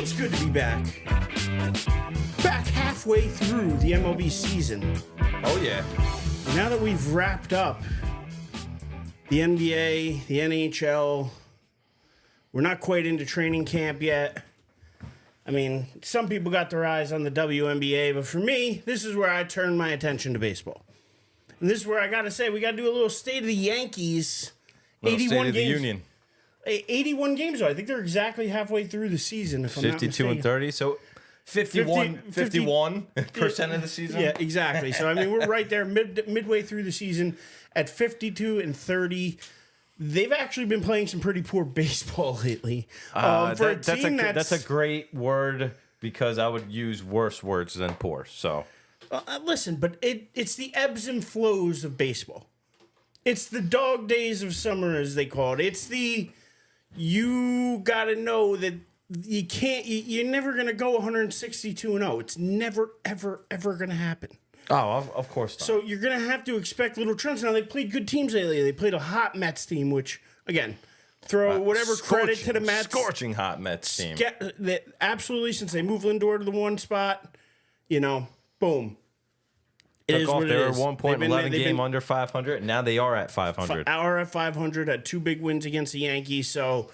It's good to be back. Back halfway through the MLB season. Oh, yeah. Now that we've wrapped up the NBA, the NHL, we're not quite into training camp yet. I mean, some people got their eyes on the WNBA, but for me, this is where I turn my attention to baseball. And this is where I got to say, we got to do a little state of the Yankees. 81 State of the games. Union. 81 games, though. I think they're exactly halfway through the season, if I'm not 52 mistaken. and 30, so 51% of the season. Yeah, exactly. So, I mean, we're right there midway through the season at 52 and 30. They've actually been playing some pretty poor baseball lately. That's a great word because I would use worse words than poor. So, listen, but it's the ebbs and flows of baseball. It's the dog days of summer, as they call it. It's you got to know that you can't. You're never going to go 162 and 0. It's never, ever, ever going to happen. Oh, of course not. So you're going to have to expect little trends. Now, they played good teams lately. They played a hot Mets team, which, again, throw whatever credit to the Mets. Scorching hot Mets team. Absolutely, since they moved Lindor to the one spot, boom. They were at one point 11 game under 500, and now they are at 500. Are at 500, had two big wins against the Yankees. So,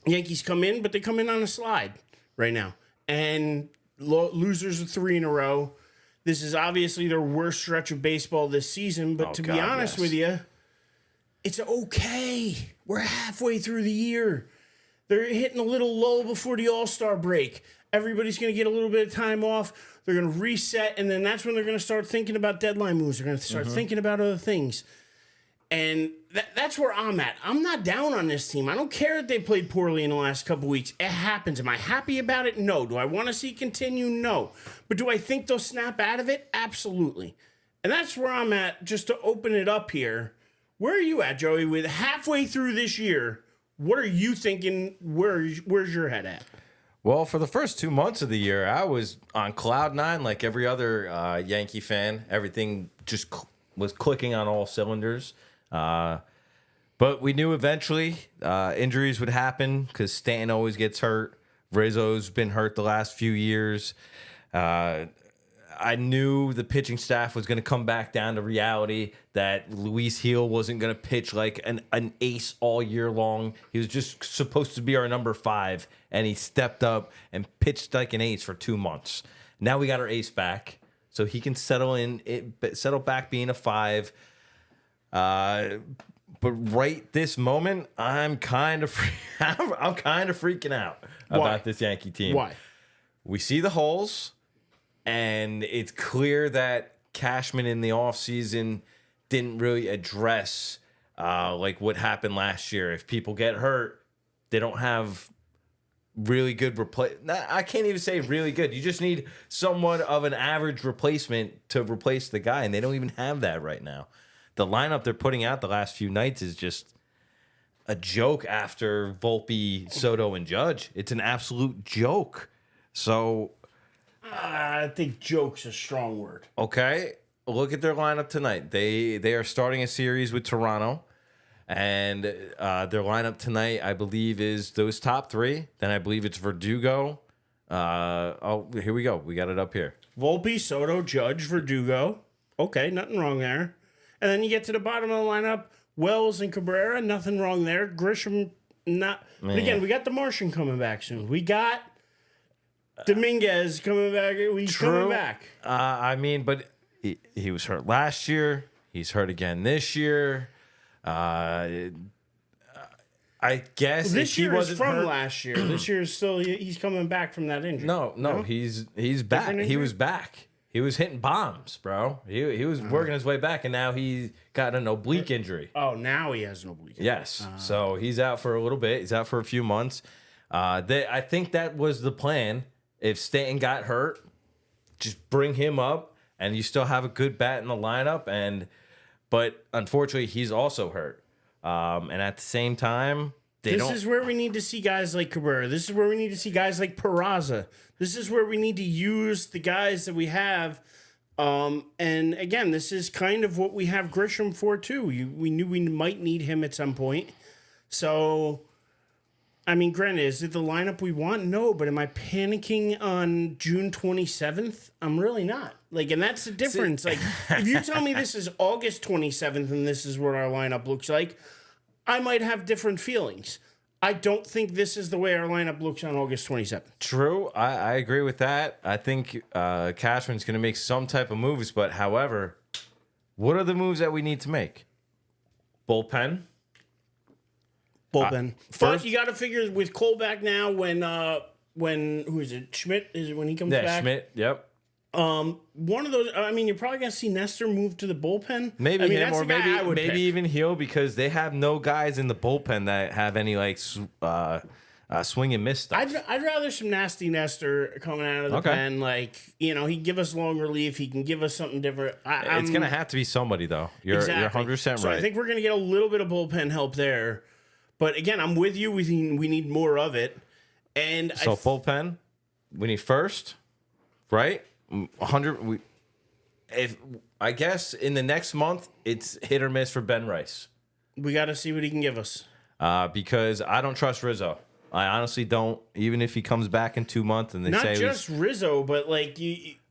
Yankees come in, but they come in on a slide right now. And losers of 3 in a row. This is obviously their worst stretch of baseball this season, but be honest with you, it's okay. We're halfway through the year. They're hitting a little lull before the All-Star break. Everybody's going to get a little bit of time off. They're going to reset, and then that's when they're going to start thinking about deadline moves. They're going to start thinking about other things. And that's where I'm at. I'm not down on this team. I don't care that they played poorly in the last couple weeks. It happens. Am I happy about it? No. Do I want to see it continue? No. But do I think they'll snap out of it? Absolutely. And that's where I'm at, just to open it up here. Where are you at, Joey? With halfway through this year, what are you thinking? Where's your head at? Well, for the first 2 months of the year, I was on cloud nine like every other Yankee fan. Everything just was clicking on all cylinders. But we knew eventually injuries would happen because Stanton always gets hurt. Rizzo's been hurt the last few years. I knew the pitching staff was going to come back down to reality, that Luis Gil wasn't going to pitch like an ace all year long. He was just supposed to be our number 5, and he stepped up and pitched like an ace for 2 months. Now we got our ace back, so he can settle back being a 5. But right this moment, I'm kind of freaking out about this Yankee team. Why? We see the holes. And it's clear that Cashman in the offseason didn't really address like what happened last year. If people get hurt, they don't have really good I can't even say really good. You just need somewhat of an average replacement to replace the guy, and they don't even have that right now. The lineup they're putting out the last few nights is just a joke after Volpe, Soto, and Judge. It's an absolute joke. So I think joke's a strong word. Okay, look at their lineup tonight. They are starting a series with Toronto, and their lineup tonight, I believe, is those top 3. Then I believe it's Verdugo. Here we go. We got it up here. Volpe, Soto, Judge, Verdugo. Okay, nothing wrong there. And then you get to the bottom of the lineup, Wells and Cabrera. Nothing wrong there. Grisham, not. But again, we got the Martian coming back soon. We got Dominguez coming back. He's coming back. I mean, but he was hurt last year. He's hurt again this year. I guess this year is from hurt, last year. This year is still he's coming back from that injury. No, he's back. He was back. He was hitting bombs, bro. He was working his way back, and now he got an oblique injury. Oh, now he has an oblique injury. Yes. So he's out for a little bit. He's out for a few months. I think that was the plan. If Stanton got hurt, just bring him up, and you still have a good bat in the lineup. But unfortunately, he's also hurt. And at the same time, This is where we need to see guys like Cabrera. This is where we need to see guys like Peraza. This is where we need to use the guys that we have. And again, this is kind of what we have Grisham for too. We knew we might need him at some point. So, I mean, granted, is it the lineup we want? No, but am I panicking on June 27th? I'm really not. Like, and that's the difference. Like, if you tell me this is August 27th and this is what our lineup looks like, I might have different feelings. I don't think this is the way our lineup looks on August 27th. True. I agree with that. I think Cashman's going to make some type of moves, but however, what are the moves that we need to make? Bullpen. But you got to figure with Cole back now when who is it? Schmidt is it when he comes back? Yeah, Schmidt. Yep. One of those. I mean, you're probably gonna see Nestor move to the bullpen. Maybe him, or maybe pick. even Hill, because they have no guys in the bullpen that have any like swing and miss stuff. I'd rather some nasty Nestor coming out of the pen. Like, you know, he'd give us long relief. He can give us something different. It's gonna have to be somebody though. You're 100% right. So I think we're gonna get a little bit of bullpen help there. But again, I'm with you. We need more of it. And so bullpen, we need first, right? 100. If I guess in the next month it's hit or miss for Ben Rice. We got to see what he can give us. Because I don't trust Rizzo. I honestly don't. Even if he comes back in 2 months and they not say just Rizzo, but like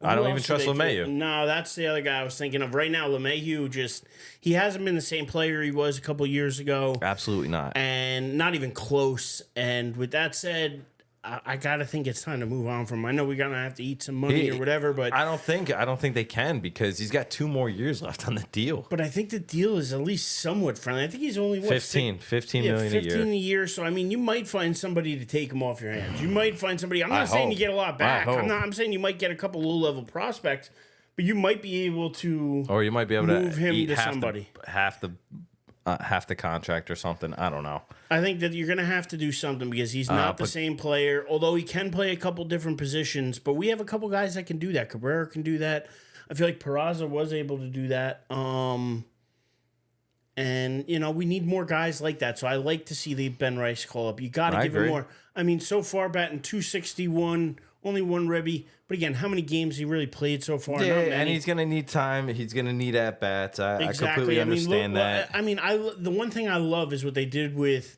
I don't even trust LeMahieu. No, that's the other guy I was thinking of right now. LeMahieu he hasn't been the same player he was a couple years ago. Absolutely not, and not even close. And with that said, I gotta think it's time to move on from him. I know we're gonna have to eat some money or whatever, but I don't think they can, because he's got 2 more years left on the deal. But I think the deal is at least somewhat friendly. I think he's only 15 million a year. 15 a year. So I mean, you might find somebody to take him off your hands. You might find somebody. I'm not saying you get a lot back. I'm saying you might get a couple low level prospects, but you might be able to, or you might be able move to him eat to somebody half the contract or something. I don't know. I think that you're going to have to do something, because he's not the same player, although he can play a couple different positions. But we have a couple guys that can do that. Cabrera can do that. I feel like Peraza was able to do that. And, you know, we need more guys like that. So I like to see the Ben Rice call up. You got to give him more. I mean, so far, batting .261, only 1 ribby. But again, how many games he really played so far? Yeah, and he's going to need time. He's going to need at-bats. I completely understand that. I mean, the one thing I love is what they did with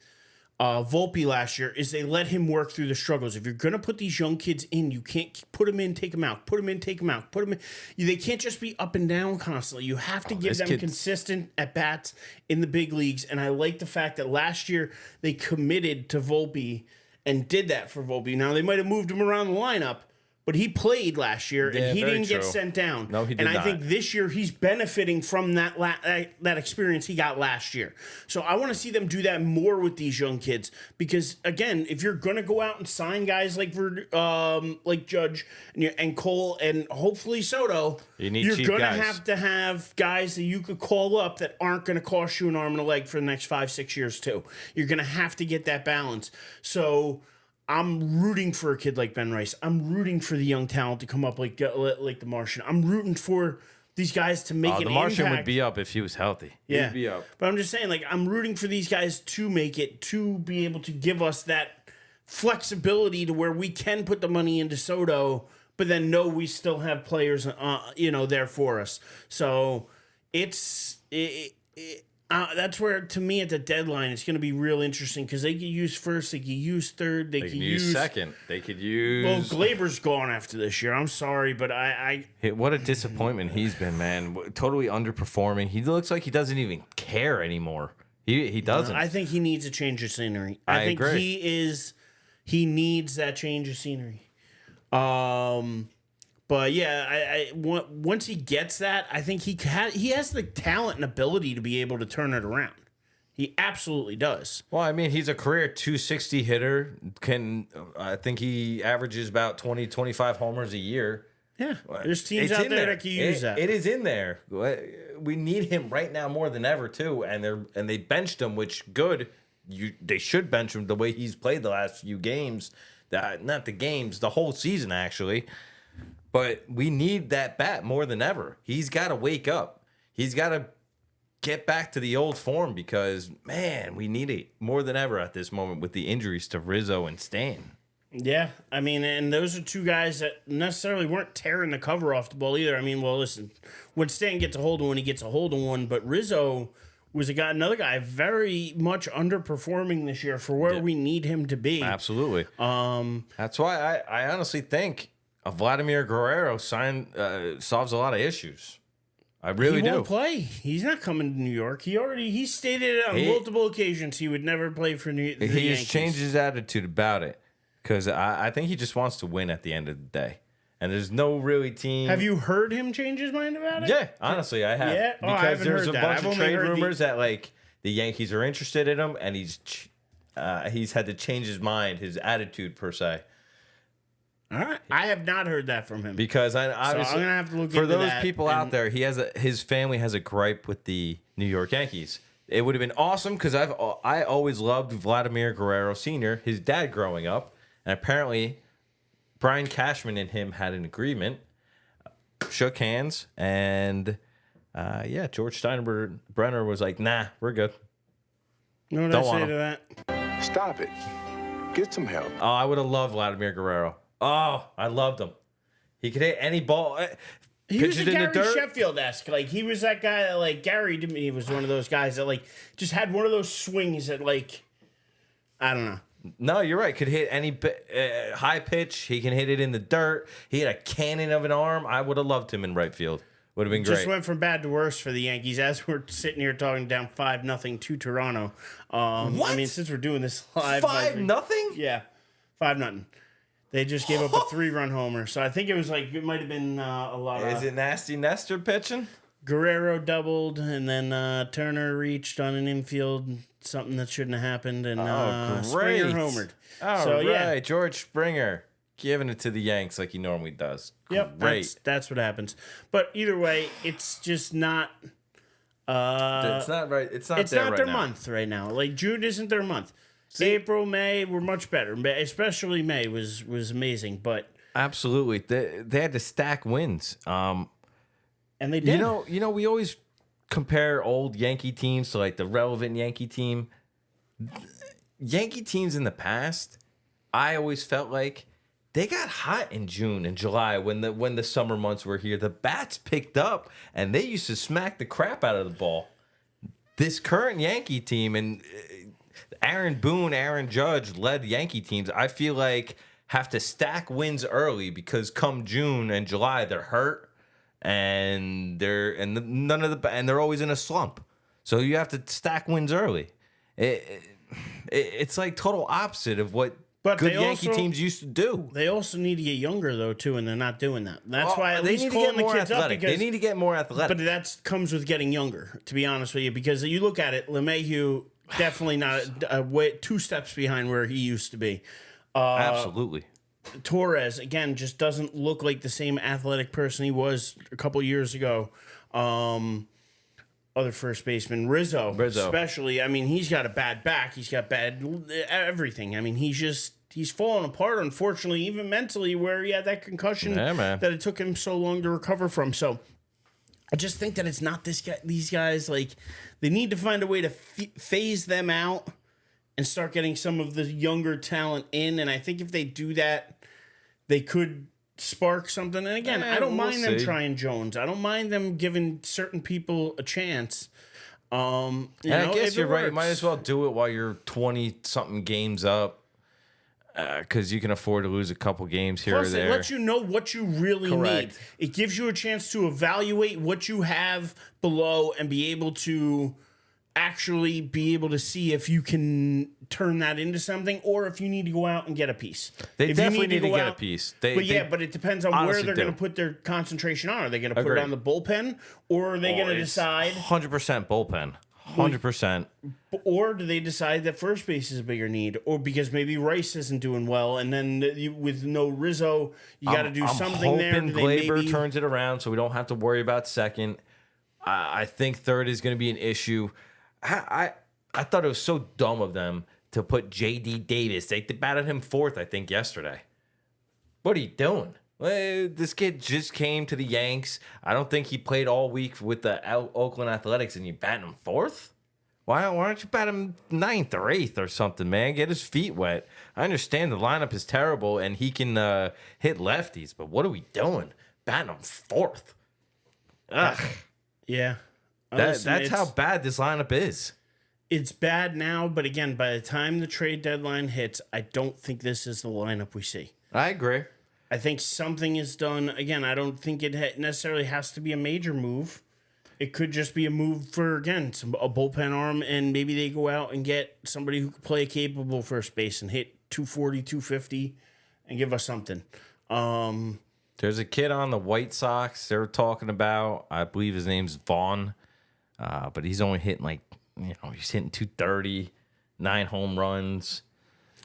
Volpe last year is they let him work through the struggles. If you're going to put these young kids in, you can't put them in, take them out, put them in, take them out, put them in. They can't just be up and down constantly. You have to give them consistent at-bats in the big leagues. And I like the fact that last year they committed to Volpe and did that for Volpe. Now, they might have moved him around the lineup, but he played last year, and he didn't get sent down. No, he did not. And I think this year he's benefiting from that experience he got last year. So I want to see them do that more with these young kids, because again, if you're going to go out and sign guys like Judge and Cole and hopefully Soto, you're going to have guys that you could call up that aren't going to cost you an arm and a leg for the next 5-6 years too. You're going to have to get that balance. So I'm rooting for a kid like Ben Rice. I'm rooting for the young talent to come up like the Martian. I'm rooting for these guys to make an impact. The Martian would be up if he was healthy. Yeah. He'd be up. But I'm just saying, like, I'm rooting for these guys to make it, to be able to give us that flexibility to where we can put the money into Soto, but then know we still have players, there for us. So that's where, to me, at the deadline, it's going to be real interesting, because they could use first, they could use third, they could use second, they could use. Well, Glaber's gone after this year. I'm sorry, but what a disappointment he's been, man. Totally underperforming. He looks like he doesn't even care anymore. He doesn't. I think he needs a change of scenery. I think agree. He needs that change of scenery. But yeah, once he gets that, I think he has the talent and ability to be able to turn it around. He absolutely does. Well, I mean, he's a career 260 hitter. I think he averages about 20, 25 homers a year. Yeah, there's teams out there that can use that. It is in there. We need him right now more than ever too, and they benched him, which good. They should bench him the way he's played the last few games. Not the games, the whole season actually. But we need that bat more than ever. He's got to wake up. He's got to get back to the old form, because, man, we need it more than ever at this moment with the injuries to Rizzo and Stan. Yeah, I mean, and those are two guys that necessarily weren't tearing the cover off the ball either. I mean, well, listen, when Stan gets a hold of one, he gets a hold of one. But Rizzo was another guy very much underperforming this year for where we need him to be. Absolutely. That's why I honestly think a Vladimir Guerrero solves a lot of issues. I really do. He won't play. He's not coming to New York. He stated on multiple occasions he would never play for the Yankees. He has changed his attitude about it because I think he just wants to win at the end of the day. And there's no really team. Have you heard him change his mind about it? Yeah, honestly, I have. Yeah? Because there's a bunch of trade rumors that like the Yankees are interested in him, and he's had to change his mind, his attitude per se. All right, I have not heard that from him. Because obviously, so I'm gonna have to look for into those that people out there, his family has a gripe with the New York Yankees. It would have been awesome because I always loved Vladimir Guerrero Sr., his dad growing up, and apparently Brian Cashman and him had an agreement, shook hands, and George Steinbrenner was like, "Nah, we're good." You know what I say to that? Stop it. Get some help. Oh, I would have loved Vladimir Guerrero. Oh, I loved him. He could hit any ball. He was a Gary Sheffield-esque. Like, he was that guy that, like, Gary to me was one of those guys that, like, just had one of those swings that, like, I don't know. No, you're right. Could hit any high pitch. He can hit it in the dirt. He had a cannon of an arm. I would have loved him in right field. Would have been great. Just went from bad to worse for the Yankees as we're sitting here talking down 5-0 to Toronto. What? I mean, since we're doing this live. 5-0? Yeah, 5-0. They just gave up a 3-run homer. So I think it was like, it might have been a lot of... Is it Nasty Nestor pitching? Guerrero doubled, and then Turner reached on an infield, something that shouldn't have happened, and Springer homered. All right, George Springer giving it to the Yanks like he normally does. Yep, great. That's what happens. But either way, it's just not... it's not right. It's not their month right now. Like, June isn't their month. April, May were much better. Especially May was amazing, but... Absolutely. They had to stack wins. And they did. You know, we always compare old Yankee teams to like the relevant Yankee team. Yankee teams in the past, I always felt like they got hot in June and July when the summer months were here. The bats picked up and they used to smack the crap out of the ball. This current Yankee team and Aaron Boone, Aaron Judge led Yankee teams, I feel like have to stack wins early because come June and July they're hurt. And they're always in a slump, so you have to stack wins early. It's like total opposite of what good Yankee teams used to do. They also need to get younger though too, and they're not doing that. That's why at least need calling to get more the kids athletic. up because They need to get more athletic. But that comes with getting younger. To be honest with you, because you look at it, LeMahieu definitely not two steps behind where he used to be. Absolutely. Torres, again, just doesn't look like the same athletic person he was a couple years ago. Other first baseman, Rizzo, especially. I mean, he's got a bad back. He's got bad everything. I mean, he's fallen apart, unfortunately, even mentally, where he had that concussion that it took him so long to recover from. So I just think that it's not these guys. Like, they need to find a way to phase them out and start getting some of the younger talent in. And I think if they do that, they could spark something. And again, I don't mind them trying Jones. I don't mind them giving certain people a chance. I guess you're right. You might as well do it while you're 20-something games up. Because you can afford to lose a couple games here or there. It lets you know what you really need. It gives you a chance to evaluate what you have below and be able to actually be able to see if you can turn that into something or if you need to go out and get a piece. They definitely need to get a piece. But it depends on where they're going to put their concentration on. Are they going to put it on the bullpen, or are they going to decide 100% bullpen? 100%. Or do they decide that first base is a bigger need, or because maybe Rice isn't doing well, and then with no Rizzo, you got to do something there. I'm hoping Glaber turns it around so we don't have to worry about second. I think third is going to be an issue. I thought it was so dumb of them to put J.D. Davis. They batted him fourth, I think, yesterday. What are you doing? This kid just came to the Yanks. I don't think he played all week with the Oakland Athletics, and you batting him fourth? Why don't you bat him ninth or eighth or something, man? Get his feet wet. I understand the lineup is terrible, and he can hit lefties, but what are we doing? Batting him fourth. Ugh. Yeah. That's how bad this lineup is. It's bad now, but again, by the time the trade deadline hits, I don't think this is the lineup we see. I agree. I think something is done. Again, I don't think it necessarily has to be a major move. It could just be a move for, again, a bullpen arm, and maybe they go out and get somebody who can play capable first base and hit 240, 250 and give us something. There's a kid on the White Sox they're talking about. I believe his name's Vaughn, but he's only hitting he's hitting 230, 9 home runs.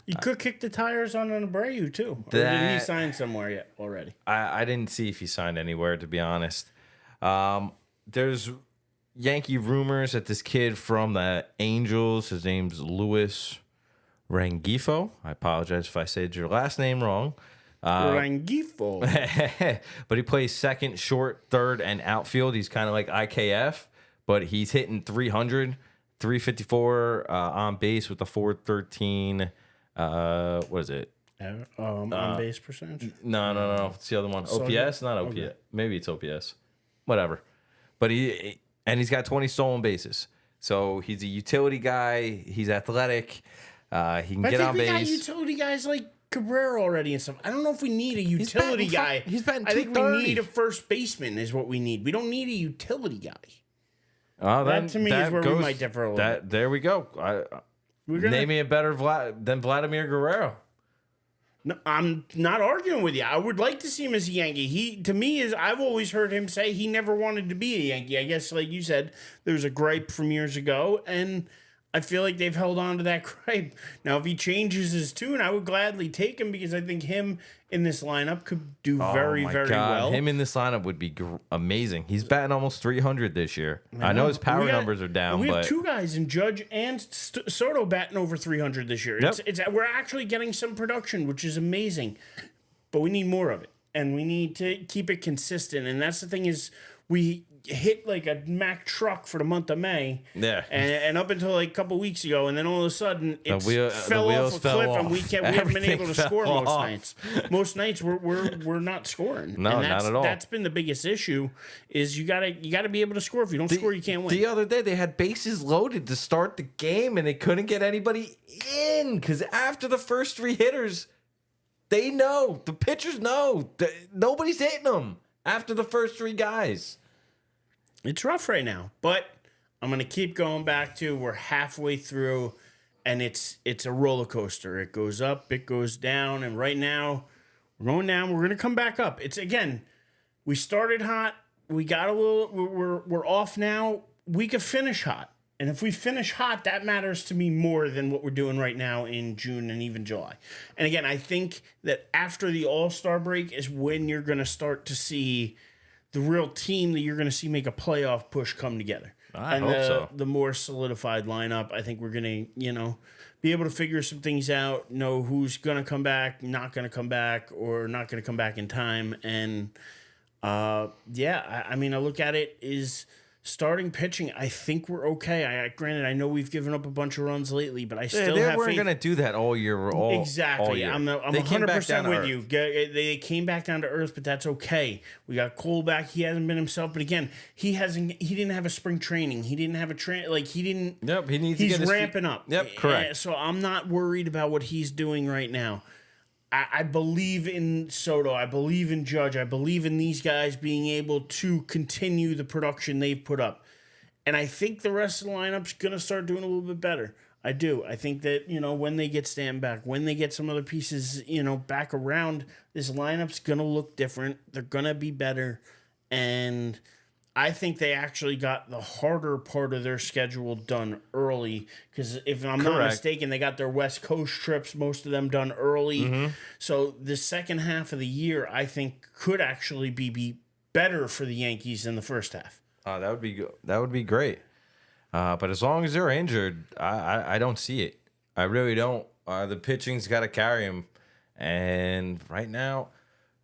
You could kick the tires on an Abreu, too. Or did he sign somewhere yet already? I didn't see if he signed anywhere, to be honest. There's Yankee rumors that this kid from the Angels, his name's Luis Rengifo. I apologize if I said your last name wrong. Rengifo. But he plays second, short, third, and outfield. He's kind of like IKF, but he's hitting 300, 354 on base with a 413. What is it? On base percentage? No. It's the other one. OPS? Not OPS. Okay. Maybe it's OPS. Whatever. But he's got 20 stolen bases. So he's a utility guy. He's athletic. He can get on base. I think we got utility guys like Cabrera already and stuff. I don't know if we need a utility guy. He's batting 230. I think we need a first baseman is what we need. We don't need a utility guy. That to me is where we might differ a little bit. There we go. Name me a better than Vladimir Guerrero. No, I'm not arguing with you. I would like to see him as a Yankee. He, to me, I've always heard him say he never wanted to be a Yankee. I guess, like you said, there was a gripe from years ago, and I feel like they've held on to that gripe. Now, if he changes his tune, I would gladly take him because I think him in this lineup could do very well. Him in this lineup would be amazing. He's batting almost 300 this year. I know his power numbers are down. We have but 2 guys in Judge and Soto batting over 300 this year. Yep. We're actually getting some production, which is amazing. But we need more of it. And we need to keep it consistent. And that's the thing is we hit like a Mack truck for the month of May. Yeah. And up until like a couple weeks ago, and then all of a sudden it fell off a cliff, and we haven't been able to score most nights. Most nights we're not scoring. No, not at all. That's been the biggest issue. Is you gotta be able to score. If you don't score, you can't win. The other day they had bases loaded to start the game, and they couldn't get anybody in because after the first 3 hitters, they know the pitchers know nobody's hitting them after the first 3 guys. It's rough right now, but I'm going to keep going back to we're halfway through, and it's a roller coaster. It goes up, it goes down, and right now we're going down. We're going to come back up. It's, again, we started hot. We got a little, we're off now. We could finish hot, and if we finish hot, that matters to me more than what we're doing right now in June and even July. And again, I think that after the All-Star break is when you're going to start to see the real team that you're going to see make a playoff push come together. I hope so. The more solidified lineup, I think we're going to, be able to figure some things out, know who's going to come back, not going to come back, or not going to come back in time. And, I look at it is starting pitching. I think we're okay. Granted, I know we've given up a bunch of runs lately, but I still have faith. They weren't going to do that all year. Exactly. All year. I'm 100% with you. They came back down to earth, but that's okay. We got Cole back. He hasn't been himself, but again, he didn't have a spring training. He didn't have he didn't. Yep. He's ramping up. Yep. Correct. So I'm not worried about what he's doing right now. I believe in Soto. I believe in Judge. I believe in these guys being able to continue the production they've put up. And I think the rest of the lineup's going to start doing a little bit better. I do. I think that, when they get Stan back, when they get some other pieces, back around, this lineup's going to look different. They're going to be better. And I think they actually got the harder part of their schedule done early because if I'm not mistaken, they got their West Coast trips, most of them done early. Mm-hmm. So the second half of the year, I think, could actually be better for the Yankees than the first half. That would be great. But as long as they're injured, I don't see it. I really don't. The pitching's got to carry them. And right now,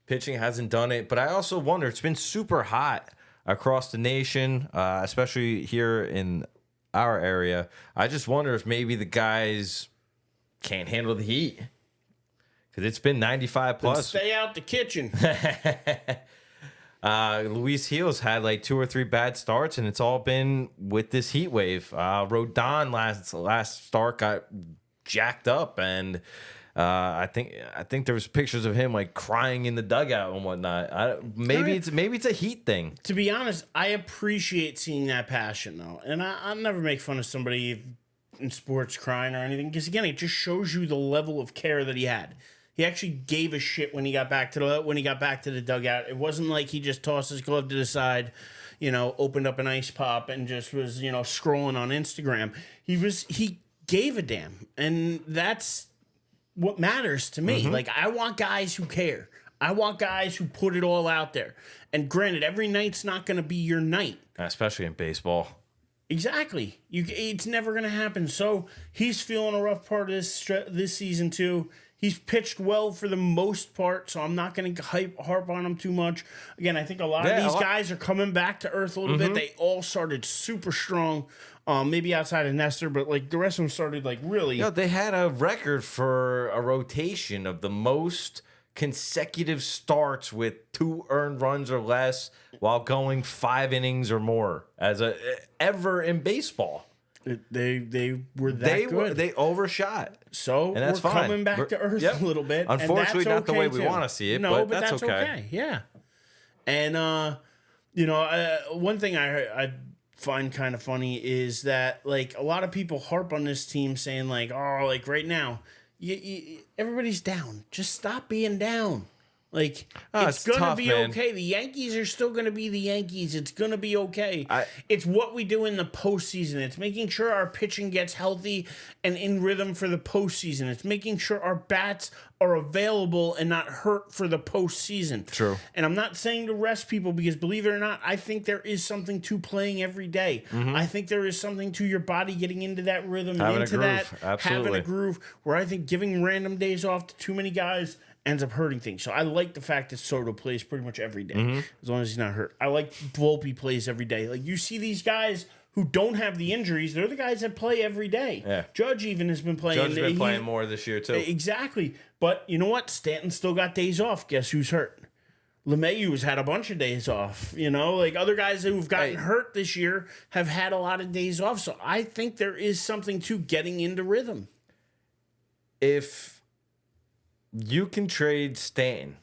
pitching hasn't done it. But I also wonder, it's been super hot across the nation, especially here in our area. I just wonder if maybe the guys can't handle the heat because it's been 95 plus. Then stay out the kitchen. Luis Gil's had like 2 or 3 bad starts, and it's all been with this heat wave. Rodon last start got jacked up, and I think there was pictures of him like crying in the dugout and whatnot. Maybe it's a heat thing. To be honest, I appreciate seeing that passion though, and I'll never make fun of somebody in sports crying or anything, because again, it just shows you the level of care that he had. He actually gave a shit when he got back to the dugout. It wasn't like he just tossed his glove to the side, opened up an ice pop and just was, scrolling on Instagram. He gave a damn, and that's what matters to me. Like, I want guys who care. I want guys who put it all out there. And granted, every night's not going to be your night, especially in baseball. Exactly. It's never going to happen. So he's feeling a rough part of this season too. He's pitched well for the most part, so I'm not going to harp on him too much. Again, I think a lot of these guys are coming back to earth a little bit. They all started super strong, maybe outside of Nestor, but like the rest of them started like really. They had a record for a rotation of the most consecutive starts with 2 earned runs or less while going 5 innings or more ever in baseball. They were that good. They overshot. So and that's we're fine. coming back to earth a little bit. Unfortunately, not the way we want to see it. No, but that's okay. Yeah. And one thing I find kind of funny is that like a lot of people harp on this team saying like, oh, like right now, everybody's down. Just stop being down. Like, it's going to be okay. The Yankees are still going to be the Yankees. It's going to be okay. It's what we do in the postseason. It's making sure our pitching gets healthy and in rhythm for the postseason. It's making sure our bats are available and not hurt for the postseason. True. And I'm not saying to rest people because, believe it or not, I think there is something to playing every day. I think there is something to your body getting into that rhythm, having a groove, where I think giving random days off to too many guys ends up hurting things. So I like the fact that Soto plays pretty much every day, as long as he's not hurt. I like Volpe plays every day. Like, you see these guys who don't have the injuries, they're the guys that play every day. Yeah. Judge even has been playing. Judge's been playing more this year, too. Exactly. But you know what? Stanton still got days off. Guess who's hurt? LeMahieu's had a bunch of days off. Like other guys who've gotten hurt this year have had a lot of days off. So I think there is something to getting into rhythm. If you can trade Stanton,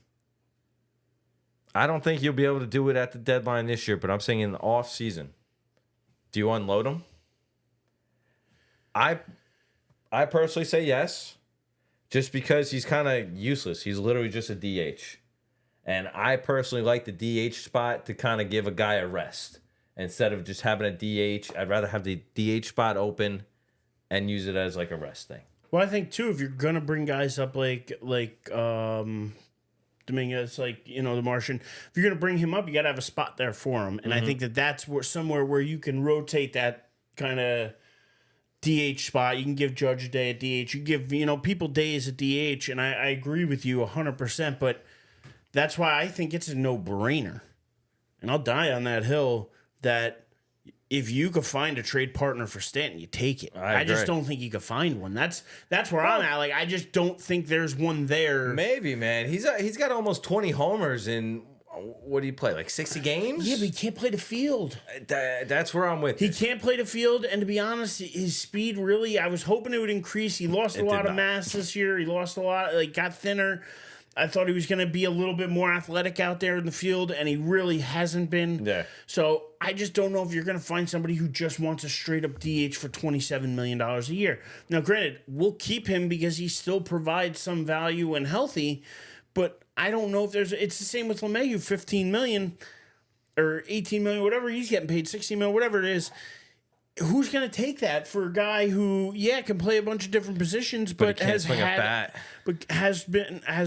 I don't think you'll be able to do it at the deadline this year, but I'm saying in the off season. Do you unload him? I personally say yes, just because he's kind of useless. He's literally just a DH. And I personally like the DH spot to kind of give a guy a rest. Instead of just having a DH, I'd rather have the DH spot open and use it as like a rest thing. Well, I think too, if you're gonna bring guys up like Dominguez, like the Martian, if you're gonna bring him up, you gotta have a spot there for him. And I think that's somewhere where you can rotate that kind of DH spot. You can give Judge a day at DH. You give people days at DH, and I agree with you 100%. But that's why I think it's a no-brainer, and I'll die on that hill that. If you could find a trade partner for Stanton, you take it. I just don't think you could find one. That's where I'm at. Like, I just don't think there's one there. Maybe, man. He's got almost 20 homers in, what do you play, like 60 games? Yeah, but he can't play the field. That's where I'm with you. He can't play the field, and to be honest, his speed really, I was hoping it would increase. He lost a lot of mass this year. He lost a lot, got thinner. I thought he was going to be a little bit more athletic out there in the field, and he really hasn't been. Yeah. So I just don't know if you're going to find somebody who just wants a straight-up DH for $27 million a year. Now, granted, we'll keep him because he still provides some value and healthy, but I don't know if there's... It's the same with LeMahieu, $15 million or $18 million, whatever he's getting paid, $16 million, whatever it is. Who's going to take that for a guy who, can play a bunch of different positions, but has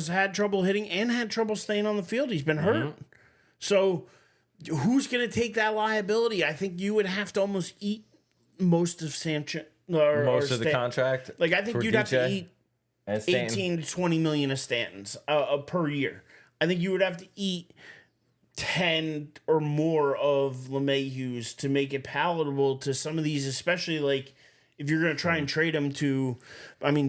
had trouble hitting and had trouble staying on the field? He's been hurt. So who's going to take that liability? I think you would have to almost eat most of Sanchez. Most of the contract. Like, I think you'd have to eat 18 to 20 million of Stantons per year. I think you would have to eat 10 or more of LeMahieu's to make it palatable to some of these, especially like if you're going to try and trade them to,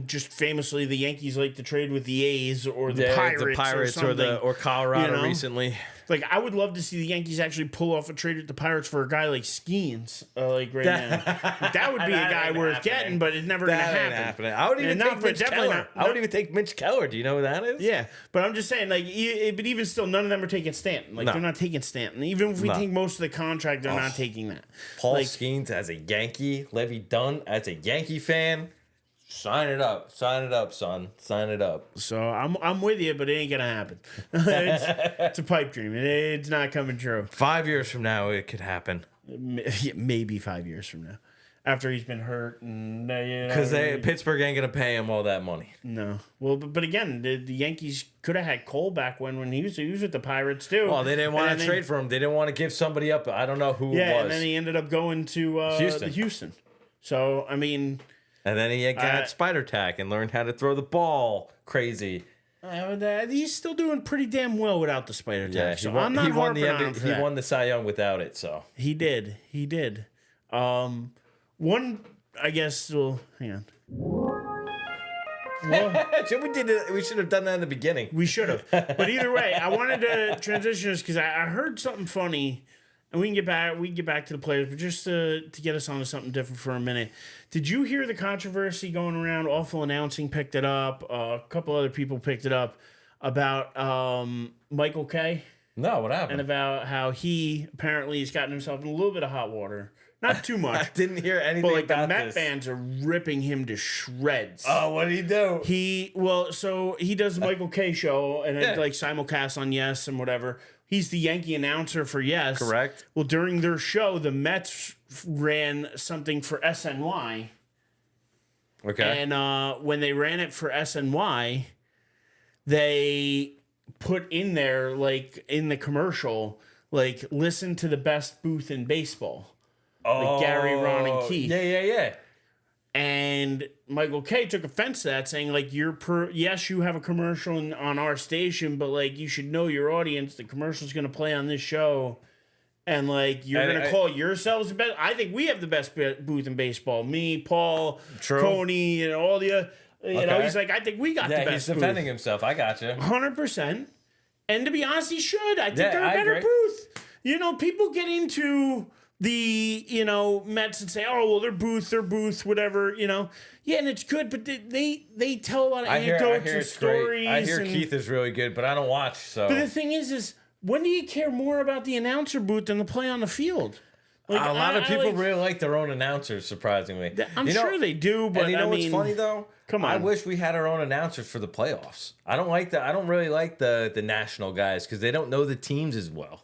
just famously the Yankees like to trade with the A's or the Pirates or Colorado recently. Like, I would love to see the Yankees actually pull off a trade with the Pirates for a guy like Skeens, like right now. That would be a guy worth getting, but it's never going to happen. I would even take Mitch Keller. I would even take Mitch Keller. Do you know who that is? Yeah, but I'm just saying, like, but even still, none of them are taking Stanton. Like, they're not taking Stanton. Even if we take most of the contract, they're not taking that. Paul Skeens as a Yankee, Levy Dunn as a Yankee fan. Sign it up, son. Sign it up. So I'm with you, but it ain't gonna happen. It's a pipe dream. It's not coming true. 5 years from now, it could happen. Maybe 5 years from now, after he's been hurt, and because Pittsburgh ain't gonna pay him all that money. No. Well, but again, the Yankees could have had Cole back when he was with the Pirates too. Well, they didn't want to trade for him. They didn't want to give somebody up. I don't know who it was. Yeah, and then he ended up going to Houston. So I mean. And then he got spider tack and learned how to throw the ball crazy. He's still doing pretty damn well without the spider tack. Yeah, so I'm not harping on him for that. He won the Cy Young without it. So he did. One, I guess. Well, hang on. We should have done that in the beginning. We should have. But either way, I wanted to transition this because I heard something funny. And we can get back to the players, but just to get us onto something different for a minute. Did you hear the controversy going around? Awful Announcing picked it up. A couple other people picked it up about Michael Kay. No, what happened? And about how he apparently has gotten himself in a little bit of hot water. Not too much. I didn't hear anything but about the Met this. fans are ripping him to shreds. Oh, what did he do? So he does the Michael Kay show and it like simulcast on Yes and whatever. He's the Yankee announcer for Yes. Correct. Well, during their show, the Mets ran something for SNY. Okay. And when they ran it for SNY, they put in there, like, in the commercial, like, listen to the best booth in baseball. Like Gary, Ron, and Keith. Yeah. And Michael Kay took offense to that, saying, like, yes, you have a commercial on our station, but, like, you should know your audience. The commercial's going to play on this show. And, like, you're going to call yourselves the best. I think we have the best booth in baseball. Me, Paul, Coney, and all the you know, he's like, I think we got the best he's defending himself. I got you. 100%. And to be honest, he should. I think they're a better booth. You know, people get into the, you know, Mets and say, oh, well, their booth, whatever, you know. Yeah, and it's good, but they tell a lot of anecdotes and stories. I hear Keith is really good, but I don't watch, so. But the thing is when do you care more about the announcer booth than the play on the field? Like, a lot of people really like their own announcers, surprisingly. I'm sure they do, but you know what's funny, though? Come on. I wish we had our own announcers for the playoffs. I don't really like the national guys because they don't know the teams as well.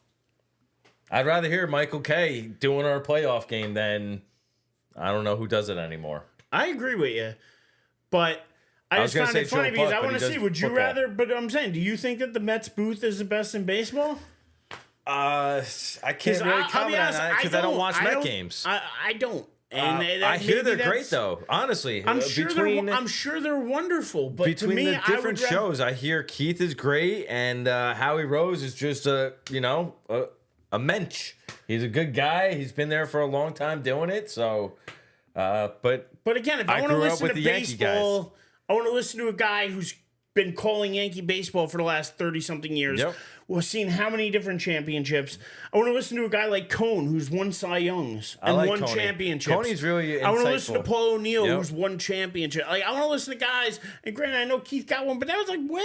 I'd rather hear Michael Kay doing our playoff game than I don't know who does it anymore. I agree with you, but I just found it funny because I want to see. Would you rather? But I'm saying, do you think that the Mets booth is the best in baseball? I can't really comment on that because I don't watch Met games. I don't. And I hear they're great though. Honestly, I'm sure they're wonderful. But between to me, the different shows, I hear Keith is great and Howie Rose is just a mensch. He's a good guy. He's been there for a long time doing it. So, but again, if I want to listen to baseball, I want to listen to a guy who's been calling Yankee baseball for the last 30-something years. Yep. We've seen how many different championships. I want to listen to a guy like Cone, who's won Cy Youngs and won championships. Coney's really insightful. I want to listen to Paul O'Neill, who's won championship. Like, I want to listen to guys, and granted, I know Keith got one, but that was like way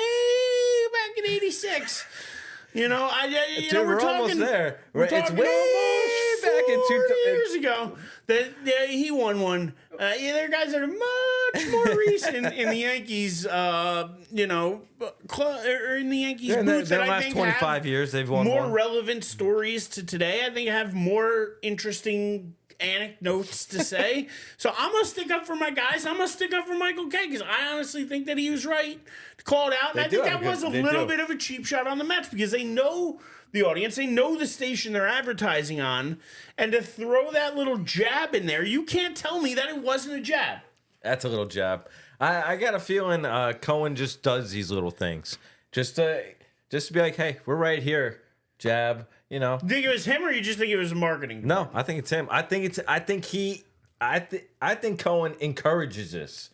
back in ¡86. You know, we're talking, almost there. It's way back in 2 years ago that he won one. There are guys that are much more recent in the Yankees, or in the Yankees booth that I think 25 years they've won more one. relevant stories to today. I think have more interesting anecdotes to say. So I'm gonna stick up for my guys. I'm gonna stick up for Michael Kay because I honestly think that he was right to call it out. And I think that was a little bit of a cheap shot on the Mets because they know the audience, they know the station they're advertising on, and to throw that little jab in there, you can't tell me that it wasn't a jab. That's a little jab. I got a feeling Cohen just does these little things just to be like, hey, we're right here, jab. You know, Do you think it was him, or you just think it was marketing? No, I think it's him. I think Cohen encourages this,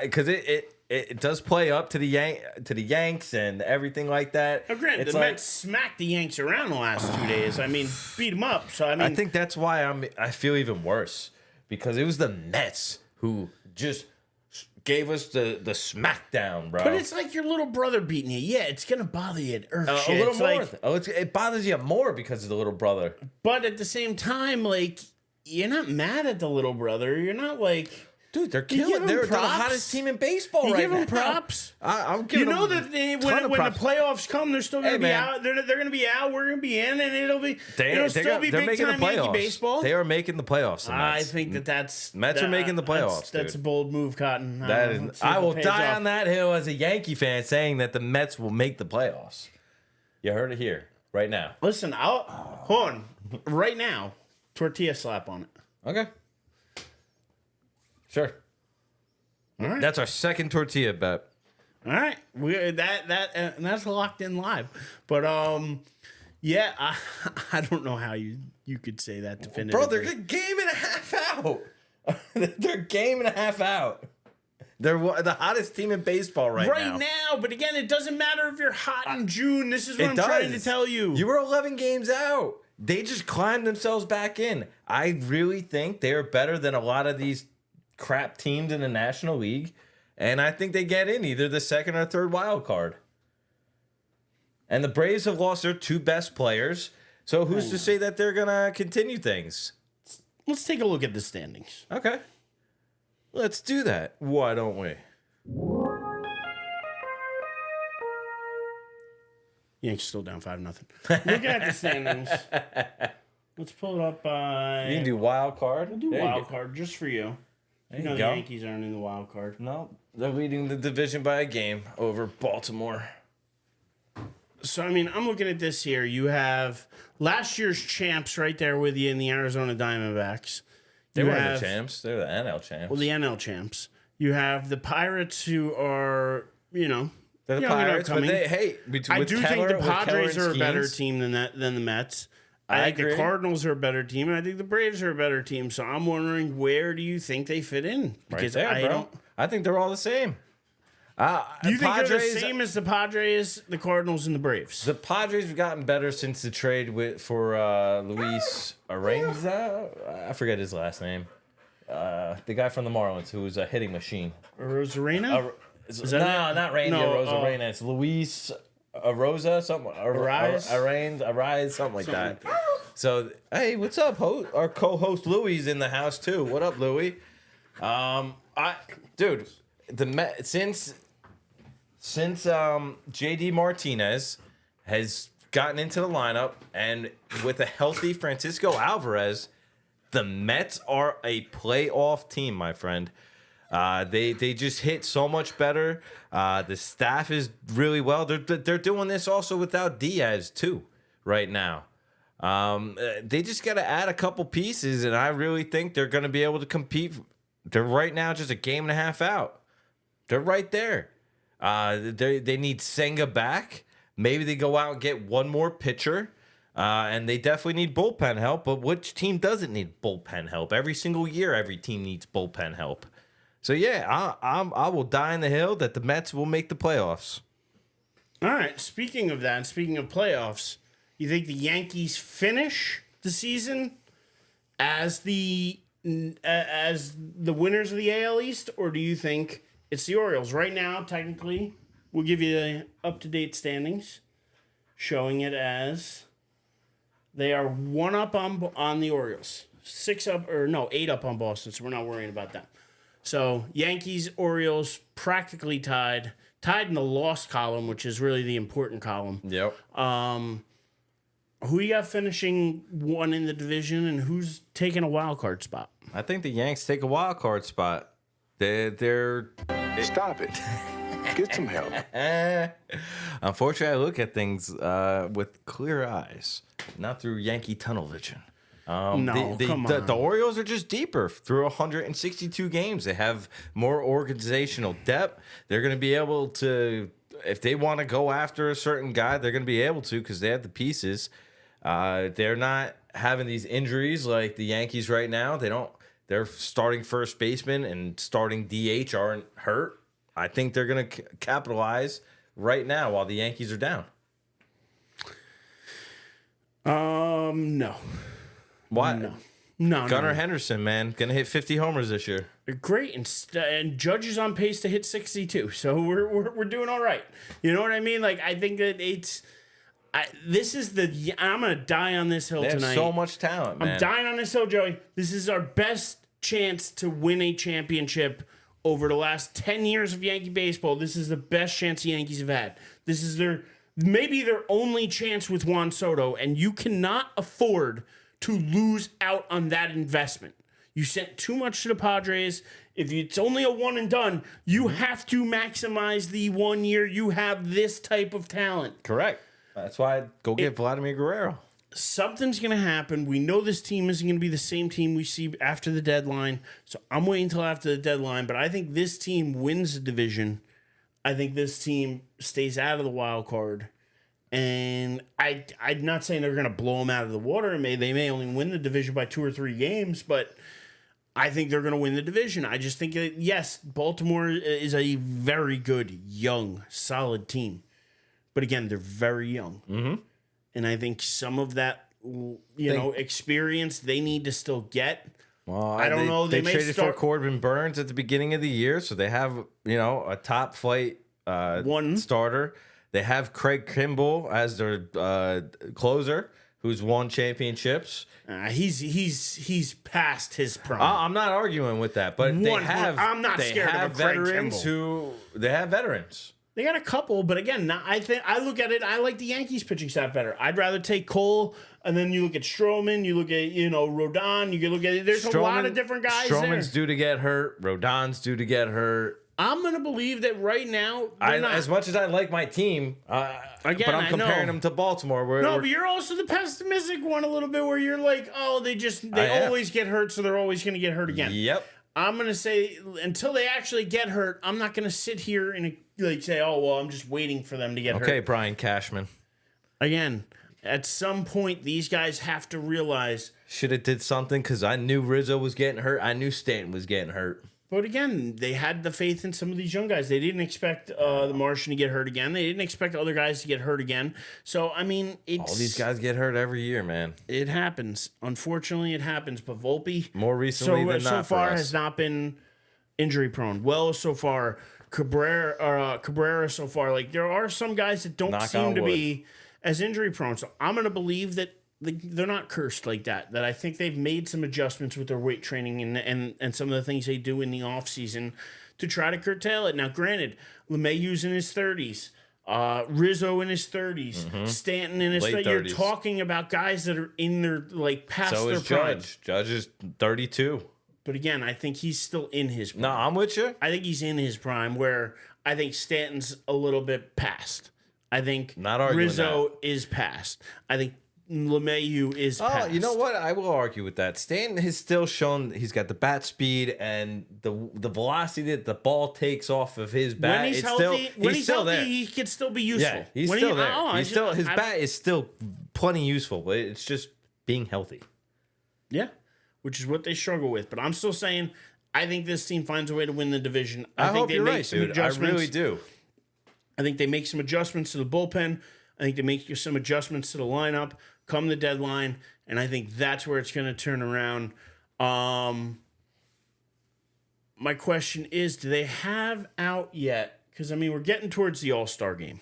because it it does play up to the Yanks and everything like that. Now, granted, It's the like, Mets smacked the Yanks around the last 2 days. I mean, beat them up. So I think that's why I feel even worse, because it was the Mets who just gave us the smackdown, bro. But it's like your little brother beating you. Yeah, it's gonna bother you. a little more. It bothers you more because of the little brother. But at the same time, like, you're not mad at the little brother. You're not like, dude, they're give killing. them They're the props. hottest team in baseball you right give now. them props. I'm giving You know them that they, a ton of when the props. playoffs come, they're still gonna Hey, be man. out. They're gonna be out. We're gonna be in, and it'll They're still be big making time the Yankee playoffs. baseball. They are making the playoffs. The I Mets. think that's Mets are making the playoffs. That's a dude. bold move, Cotton. That Let's is. see if I it will pays die off. on that hill as a Yankee fan, saying that the Mets will make the playoffs. You heard it here, right now. Listen, hold on. Right now, tortilla slap on it. Okay. Sure. All right. That's our second tortilla bet. All right, that's locked in live. But yeah, I don't know how you could say that definitively. Bro, they're a game and a half out. They're a game and a half out. They're the hottest team in baseball right now. But again, it doesn't matter if you're hot in June. This is what I'm trying to tell you. You were 11 games out. They just climbed themselves back in. I really think they are better than a lot of these crap teams in the National League. And I think they get in either the second or third wild card. And the Braves have lost their 2 best players. So who's to say that they're going to continue things? Let's take a look at the standings. Okay. Let's do that. Why don't we? Yankees still down 5-0. Looking at the standings. Let's pull it up by. You can do wild card. We'll do wild card just for you. You know the go. Yankees aren't in the wild card. No, they're leading the division by a game over Baltimore. So, I mean, I'm looking at this here. You have last year's champs right there with you in the Arizona Diamondbacks. They You weren't have- the champs. They're the NL champs. Well, the NL champs. You have the Pirates, who are, they're the young and Pirates, but upcoming. I do think the Padres are a better team than the Mets. I think agree. the Cardinals are a better team, and I think the Braves are a better team. So I'm wondering, where do you think they fit in? Right there, bro. I think they're all the same. Do you think they're the same as the Padres, the Cardinals, and the Braves? The Padres have gotten better since the trade for Luis Arenza. I forget his last name. The guy from the Marlins who was a hitting machine. Rosarena? Not Randy Rosarena. It's Luis Arosa, something. Arise, something like that. So, hey, what's up, our co-host Louis in the house too. What up, Louis? Dude, since JD Martinez has gotten into the lineup, and with a healthy Francisco Alvarez, the Mets are a playoff team, my friend. They just hit so much better. The staff is really well. They're doing this also without Diaz too right now. They just got to add a couple pieces, and I really think they're going to be able to compete. They're right now just a game and a half out. They're right there. They need Senga back. Maybe they go out and get one more pitcher. And they definitely need bullpen help. But which team doesn't need bullpen help? Every single year, every team needs bullpen help. So yeah, I will die on the hill that the Mets will make the playoffs. All right. Speaking of that, speaking of playoffs, you think the Yankees finish the season as the winners of the AL East, or do you think it's the Orioles? Right now, technically, we'll give you the up-to-date standings, showing it as they are 1 up on the Orioles, 8 up on Boston. So we're not worrying about that. So Yankees, Orioles, practically tied in the loss column, which is really the important column. Yep. Who you got finishing 1 in the division, and who's taking a wild card spot? I think the Yanks take a wild card spot. They're Stop it. Get some help. Unfortunately, I look at things with clear eyes, not through Yankee tunnel vision. Come on. The Orioles are just deeper through 162 games. They have more organizational depth. They're going to be able to, if they want to go after a certain guy, they're going to be able to because they have the pieces. They're not having these injuries like the Yankees right now. Their starting first baseman and starting DH aren't hurt. I think they're going to capitalize right now while the Yankees are down. No. What? No. Gunnar Henderson, man, going to hit 50 homers this year. Great, and Judge is on pace to hit 62, so we're doing all right. You know what I mean? Like, I think that I'm gonna die on this hill They have tonight. so much talent, man. I'm dying on this hill, Joey. This is our best chance to win a championship over the last 10 years of Yankee baseball. This is the best chance the Yankees have had. This is maybe their only chance with Juan Soto, and you cannot afford to lose out on that investment. You sent too much to the Padres. If it's only a one and done, you have to maximize the 1 year you have this type of talent. Correct. That's why I'd go get Vladimir Guerrero. Something's going to happen. We know this team isn't going to be the same team we see after the deadline. So I'm waiting until after the deadline. But I think this team wins the division. I think this team stays out of the wild card. And I'm not saying they're going to blow them out of the water. They may only win the division by 2 or 3 games, but I think they're going to win the division. I just think that, yes, Baltimore is a very good, young, solid team. But again, they're very young. Mm-hmm. And I think some of that, experience they need to still get. Well, I don't know. They traded for Corbin Burns at the beginning of the year, so they have, a top flight starter. They have Craig Kimbrell as their closer, who's won championships. He's past his prime. I'm not arguing with that, but I'm not scared of a Craig veterans Kimbrell. They have veterans. They got a couple, but again, I look at it. I like the Yankees pitching staff better. I'd rather take Cole, and then you look at Stroman, you look at Rodon. You can look at there's a lot of different guys. Stroman's due to get hurt. Rodon's due to get hurt. I'm gonna believe that right now. As much as I like my team, but I'm comparing them to Baltimore. But you're also the pessimistic one a little bit, where you're like, oh, they always get hurt, so they're always gonna get hurt again. Yep. I'm gonna say until they actually get hurt, I'm not gonna sit here and say, oh well, I'm just waiting for them to get hurt. Okay, Brian Cashman. Again, at some point, these guys have to realize should have did something because I knew Rizzo was getting hurt. I knew Stanton was getting hurt. But again, they had the faith in some of these young guys. They didn't expect the Martian to get hurt again. They didn't expect other guys to get hurt again. So, I mean, all these guys get hurt every year, man. It happens. Unfortunately, it happens. But Volpe, more recently than not so far, has not been injury prone. Well, so far, Cabrera so far. Like, there are some guys that don't seem to be as injury prone. So I'm going to believe that they're not cursed like that. That I think they've made some adjustments with their weight training and some of the things they do in the offseason to try to curtail it. Now, granted, LeMahieu's in his 30s. Rizzo in his 30s. Stanton in his 30s. You're talking about guys that are in their, past their prime. Judge is 32. But again, I think he's still in his prime. No, I'm with you. I think he's in his prime, where I think Stanton's a little bit past. I think Rizzo is past. I think LeMahieu is past. You know what? I will argue with that. Stanton has still shown he's got the bat speed and the velocity that the ball takes off of his bat. When he's healthy, there. He can still be useful. Yeah, he's still there. His bat is still plenty useful. It's just being healthy. Yeah, which is what they struggle with. But I'm still saying I think this team finds a way to win the division. I think hope they you're make right, some dude. adjustments. I really do. I think they make some adjustments to the bullpen. I think they make some adjustments to the lineup come the deadline, and I think that's where it's going to turn around. My question is, do they have out yet? Because, I mean, we're getting towards the All-Star game.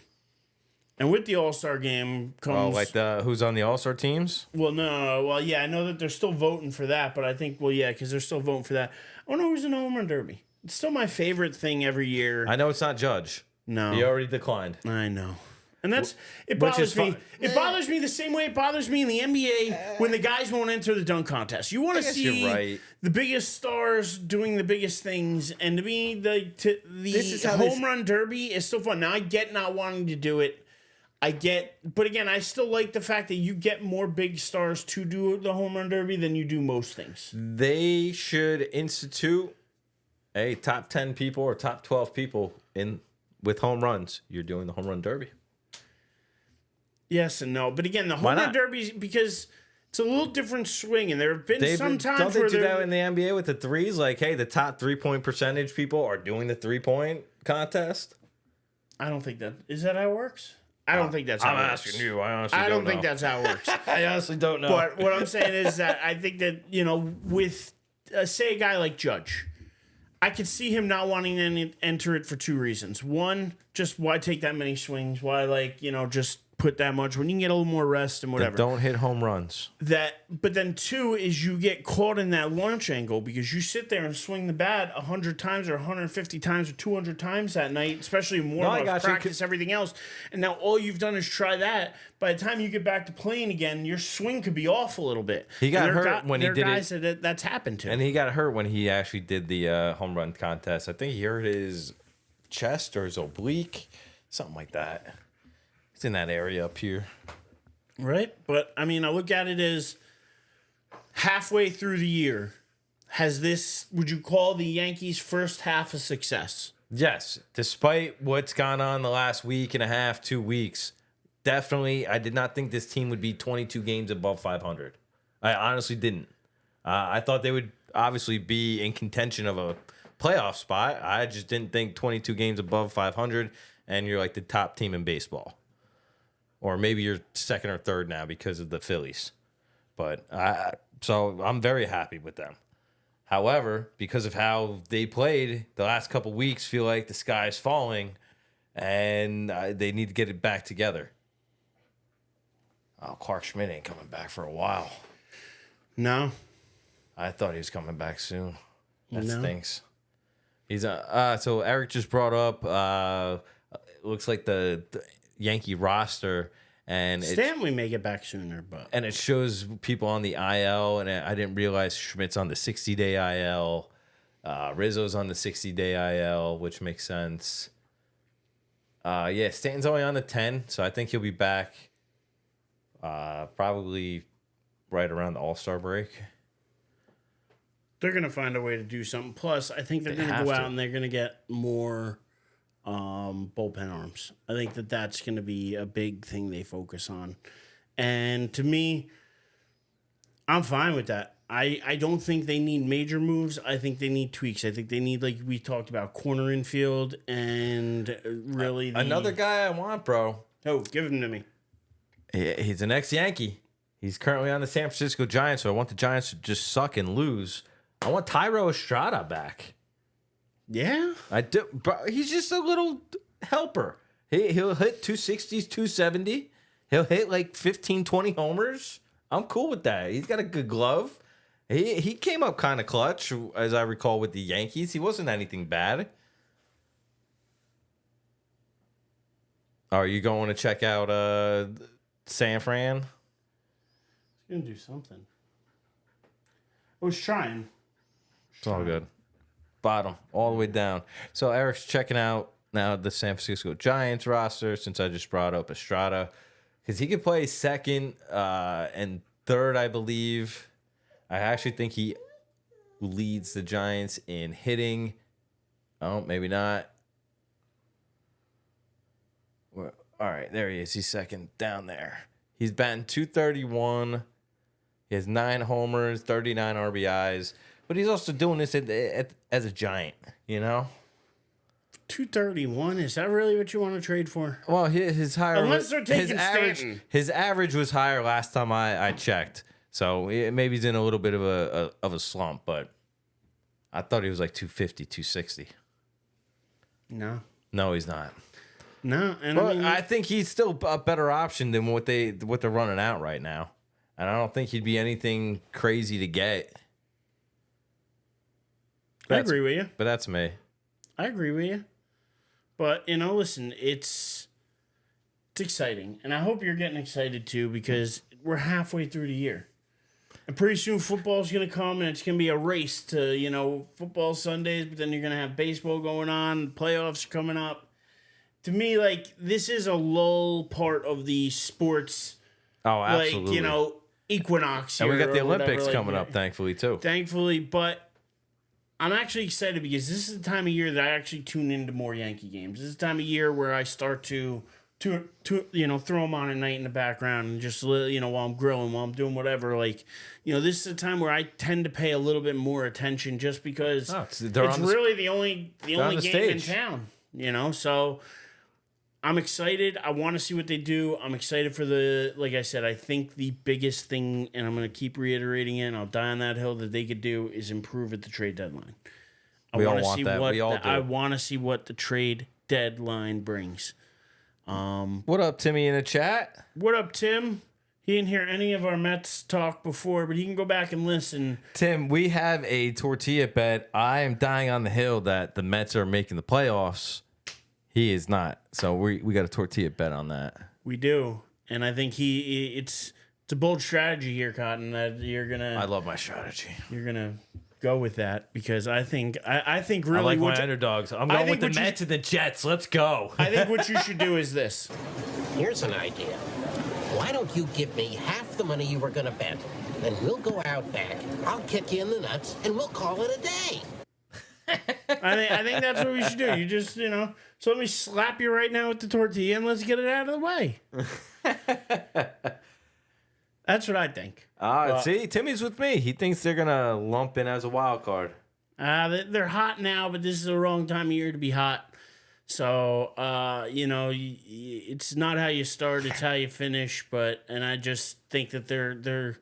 And with the All-Star game comes... who's on the All-Star teams? Well, no. Well, yeah, I know that they're still voting for that, but I think, because they're still voting for that. I don't know who's in the home run derby. It's still my favorite thing every year. I know it's not Judge. No. He already declined. I know. And it bothers me. It bothers me the same way it bothers me in the NBA when the guys won't enter the dunk contest. You want to see the biggest stars doing the biggest things, and to me, the home run derby is still fun. Now, I get not wanting to do it. But again, I still like the fact that you get more big stars to do the home run derby than you do most things. They should institute a top 10 people or top 12 people with home runs. You're doing the home run derby. Yes and no, but again, the home run derby, because it's a little different swing, and there have been some times where they do that in the NBA with the threes. Like, hey, the top 3-point percentage people are doing the 3-point. contest? I don't think that is that how it works. I don't think that's how it works. Asking you. I honestly don't know. I don't think that's how it works. I honestly don't know. But what I'm saying is that I think that, with, say, a guy like Judge, I could see him not wanting to enter it for two reasons. One, just why take that many swings? Why, just put that much when you can get a little more rest and whatever. Don't hit home runs. But then two is you get caught in that launch angle because you sit there and swing the bat 100 times or 150 times or 200 times that night, especially in warm-ups, practice, everything else. And now all you've done is try that. By the time you get back to playing again, your swing could be off a little bit. He got hurt when he did guys it. That's happened to. And he got hurt when he actually did the home run contest. I think he hurt his chest or his oblique, something like that. It's in that area up here. Right? But, I look at it as halfway through the year, would you call the Yankees' first half a success? Yes. Despite what's gone on the last week and a half, 2 weeks, definitely, I did not think this team would be 22 games above 500. I honestly didn't. I thought they would obviously be in contention of a playoff spot. I just didn't think 22 games above 500, and you're like the top team in baseball. Or maybe you're second or third now because of the Phillies. But so I'm very happy with them. However, because of how they played, the last couple weeks feel like the sky is falling and they need to get it back together. Oh, Clark Schmidt ain't coming back for a while. No. I thought he was coming back soon. That stinks. He's so Erich just brought up it looks like the Yankee roster, and Stanley may get back sooner, but it shows people on the IL, and I didn't realize Schmidt's on the 60-day IL, Rizzo's on the 60-day IL, which makes sense. Stanton's only on the 10, so I think he'll be back probably right around the All-Star break. They're gonna find a way to do something. Plus, I think they're gonna go out and they're gonna get more bullpen arms. I think that's going to be a big thing they focus on. And to me, I'm fine with that. I don't think they need major moves. I think they need tweaks. I think they need, like we talked about, corner infield and really another guy I want, bro. Oh, give him to me. He's an ex-Yankee. He's currently on the San Francisco Giants, so I want the Giants to just suck and lose. I want Thairo Estrada back. Yeah, I do. But he's just a little helper. He'll hit 260s, 270. He'll hit like 15, 20 homers. I'm cool with that. He's got a good glove. He came up kind of clutch, as I recall, with the Yankees. He wasn't anything bad. Are you going to check out San Fran? He's going to do something. I was trying. It's all good. Bottom, all the way down. So Erich's checking out now the San Francisco Giants roster, since I just brought up Estrada, because he could play second and third, I believe. I actually think he leads the Giants in hitting. Oh, maybe not. Well, all right, there he is. He's second down there. He's batting .231. He has 9 homers, 39 RBIs. But he's also doing this as a Giant, you know? 231, is that really what you want to trade for? Well, his higher, unless they're taking his average was higher last time I checked. So maybe he's in a little bit of a slump, but I thought he was like 250, 260. No, he's not. No, and but I think he's still a better option than what they're running out right now. And I don't think he'd be anything crazy to get. I agree with you. But that's me. I agree with you. But, listen, it's exciting. And I hope you're getting excited, too, because we're halfway through the year. And pretty soon football's going to come, and it's going to be a race to, football Sundays, but then you're going to have baseball going on, playoffs are coming up. To me, this is a lull part of the sports. Oh, absolutely. Equinox. And we got the Olympics coming up, thankfully, too. Thankfully, but I'm actually excited because this is the time of year that I actually tune into more Yankee games. This is the time of year where I start to throw them on at night in the background and just while I'm grilling, while I'm doing whatever. This is the time where I tend to pay a little bit more attention just because it's really the only game in town. So I'm excited. I want to see what they do. I'm excited for like I said, I think the biggest thing, and I'm going to keep reiterating it, and I'll die on that hill, that they could do is improve at the trade deadline. We all want that. We all do. I want to see what the trade deadline brings. What up, Timmy, in the chat? What up, Tim? He didn't hear any of our Mets talk before, but he can go back and listen. Tim, we have a tortilla bet. I am dying on the hill that the Mets are making the playoffs. He is not. So we got a tortilla bet on that. We do. And I think it's a bold strategy here, Cotton, that you're going to... I love my strategy. You're going to go with that because I think really... I like my underdogs. I'm going with the Mets and the Jets. Let's go. I think what you should do is this. Here's an idea. Why don't you give me half the money you were going to bet, and we'll go out back, I'll kick you in the nuts, and we'll call it a day. I think that's what we should do. You just, so let me slap you right now with the tortilla and let's get it out of the way. That's what I think. See, Timmy's with me. He thinks they're going to lump in as a wild card. They're hot now, but this is the wrong time of year to be hot. So, it's not how you start, it's how you finish. And I just think that they're in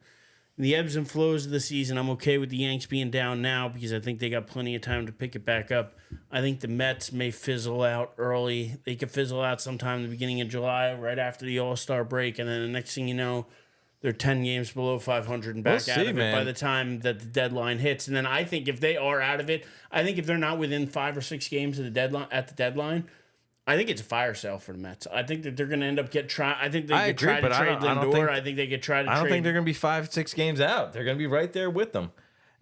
the ebbs and flows of the season. I'm okay with the Yanks being down now because I think they got plenty of time to pick it back up. I think the Mets may fizzle out early. They could fizzle out sometime in the beginning of July, right after the All-Star break. And then the next thing you know, they're 10 games below 500 and back out of it by the time that the deadline hits. And then I think if they are out of it, I think if they're not within 5 or 6 games of the deadline, I think it's a fire sale for the Mets. I think that they're going to end up I think they could try to trade Lindor. I think they could try to trade. I don't think they're going to be 5-6 games out. They're going to be right there with them.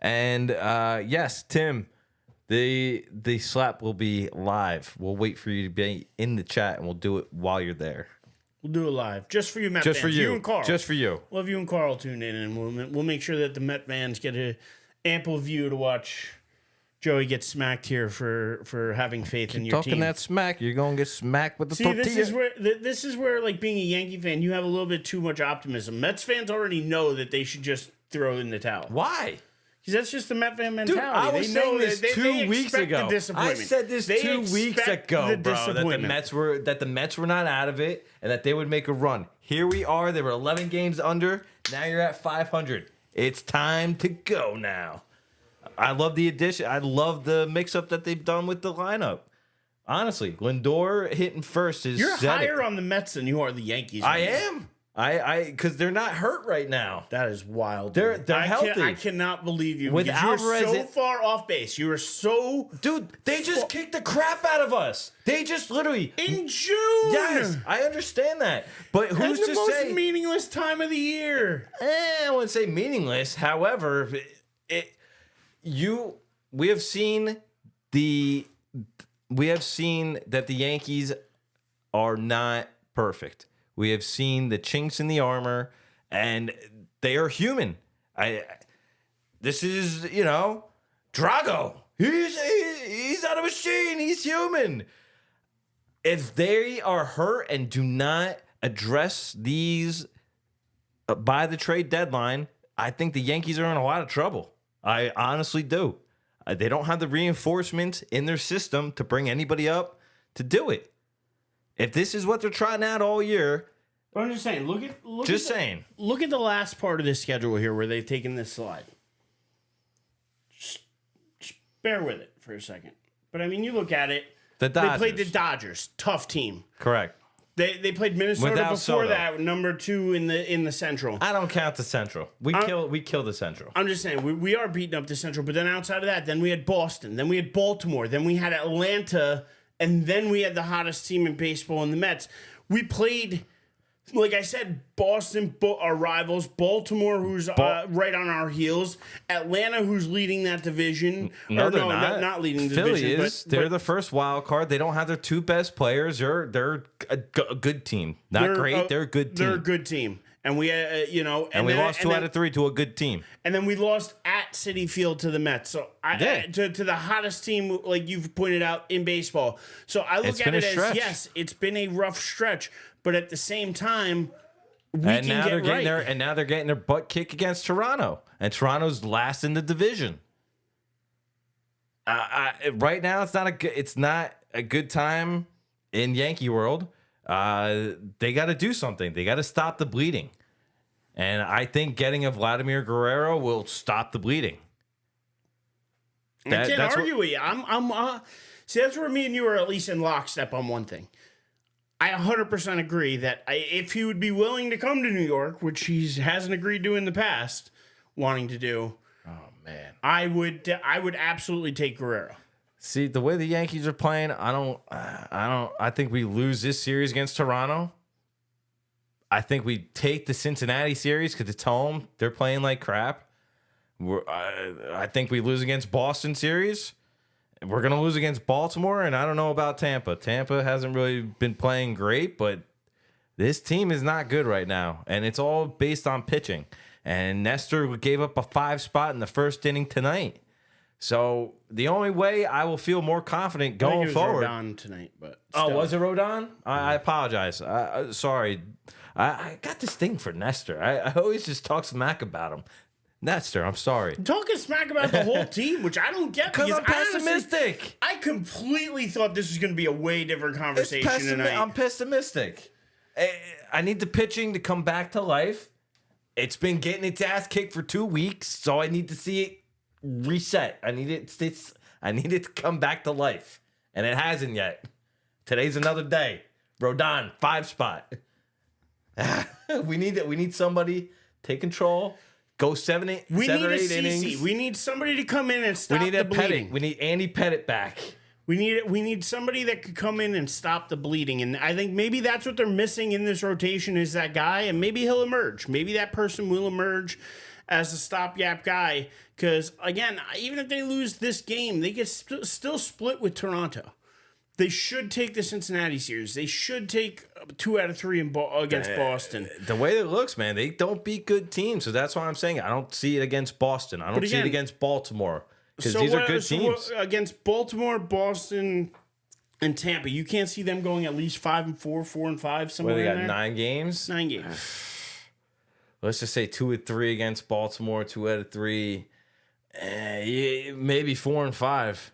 And yes, Tim, the slap will be live. We'll wait for you to be in the chat, and we'll do it while you're there. We'll do it live. Just for you, Met fans. Just for you. You and Carl. Just for you. We'll have you and Carl tuned in, and we'll make sure that the Met fans get an ample view to watch Joey get smacked here for having faith in your team. Talking that smack, you're going to get smacked with the tortilla. This is where, like, being a Yankee fan, you have a little bit too much optimism. Mets fans already know that they should just throw in the towel. Why? Because that's just the Met fan mentality. Dude, I was saying this 2 weeks ago. I said this 2 weeks ago, bro, that the Mets were not out of it and that they would make a run. Here we are. They were 11 games under. Now you're at 500. It's time to go now. I love the addition. I love the mix-up that they've done with the lineup. Honestly, Lindor hitting first is... You're higher on the Mets than you are the Yankees. I am. Because they're not hurt right now. That is wild. They're healthy. I cannot believe you. With Alvarez, you're so far off base. You are so... Dude, they just kicked the crap out of us. They just literally... In June! Yes, I understand that. But who's to say... the most meaningless time of the year. I wouldn't say meaningless. However, we have seen that the Yankees are not perfect. We have seen the chinks in the armor, and they are human. This is, Drago. He's not a machine. He's human. If they are hurt and do not address these by the trade deadline, I think the Yankees are in a lot of trouble. I honestly do. They don't have the reinforcements in their system to bring anybody up to do it. If this is what they're trying out all year, but I'm just saying, look at the last part of this schedule here where they've taken this slide. Just bear with it for a second. But I mean, you look at it. They played the Dodgers, tough team. Correct. They played Minnesota Without before Soto. that, number 2 in the Central. I don't count the Central. We kill the Central. I'm just saying we are beating up the Central, but then outside of that, then we had Boston, then we had Baltimore, then we had Atlanta, and then we had the hottest team in baseball in the Mets. We played, like I said, Boston, our rivals, Baltimore, who's right on our heels, Atlanta, who's leading that division. No, they're not leading the Philly division. Is. They're the first wild card. They don't have their 2 best players. They're a good team. Not great. They're a good team. They're a good team. And we, and we lost 2 out of 3 to a good team. And then we lost at Citi Field to the Mets. So to the hottest team, like you've pointed out, in baseball. So I look at it as, yes, it's been a rough stretch, but at the same time, now they're getting their butt kicked against Toronto, and Toronto's last in the division. Right now, it's not a good time in Yankee world, they got to do something. They got to stop the bleeding. And I think getting a Vladimir Guerrero will stop the bleeding. I can't argue with you. See, that's where me and you are at least in lockstep on one thing. I 100% agree that if he would be willing to come to New York, which he hasn't agreed to in the past, wanting to do, oh man, I would absolutely take Guerrero. See, the way the Yankees are playing, I think we lose this series against Toronto. I think we take the Cincinnati series because it's home. They're playing like crap. I think we lose against Boston series. We're going to lose against Baltimore, and I don't know about Tampa. Tampa hasn't really been playing great, but this team is not good right now, and it's all based on pitching. And Nestor gave up a 5 spot in the first inning tonight. So the only way I will feel more confident going forward. Rodon tonight, but still. Oh, was it Rodon? I apologize. Sorry. I got this thing for Nestor. I always just talk smack about him. Nestor, I'm sorry. Talking smack about the whole team, which I don't get because I'm pessimistic. Honestly, I completely thought this was going to be a way different conversation tonight. I'm pessimistic. I need the pitching to come back to life. It's been getting its ass kicked for 2 weeks, so I need to see it reset. I need it to come back to life, and it hasn't yet. Today's another day. Rodon, 5 spot. We need somebody take control. Go 7 or 8 innings. We need somebody to come in and stop the bleeding. We need Andy Pettit back. We need somebody that could come in and stop the bleeding. And I think maybe that's what they're missing in this rotation is that guy. And maybe he'll emerge. Maybe that person will emerge as a stopgap guy. Because, again, even if they lose this game, they get still split with Toronto. They should take the Cincinnati series. They should take 2 out of 3 against Boston. The way it looks, man, they don't beat good teams. So that's why I'm saying I don't see it against Boston. I don't see it against Baltimore because these are good teams. Against Baltimore, Boston, and Tampa, you can't see them going at least 5-4, 4-5 somewhere. They got in there. 9 games. 9 games. Let's just say 2 of 3 against Baltimore. 2 out of 3. Maybe 4 and 5.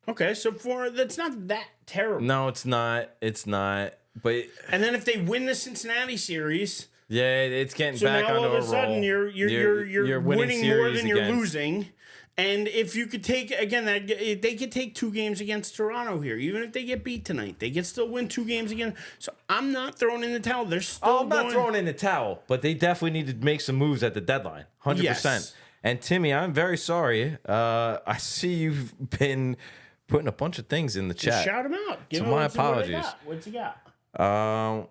Okay, so that's not that terrible. No, it's not. It's not. But and then if they win the Cincinnati series, yeah, it's getting back on the roll. So now all of a sudden you're winning more than you're losing. And if you could take again they could take 2 games against Toronto here, even if they get beat tonight, they could still win 2 games again. So I'm not throwing in the towel. They're still. I'm not throwing in the towel, but they definitely need to make some moves at the deadline. 100%. Yes. And Timmy, I'm very sorry. I see you've been putting a bunch of things in the chat. Just shout them out. So my apologies. What's he got? I've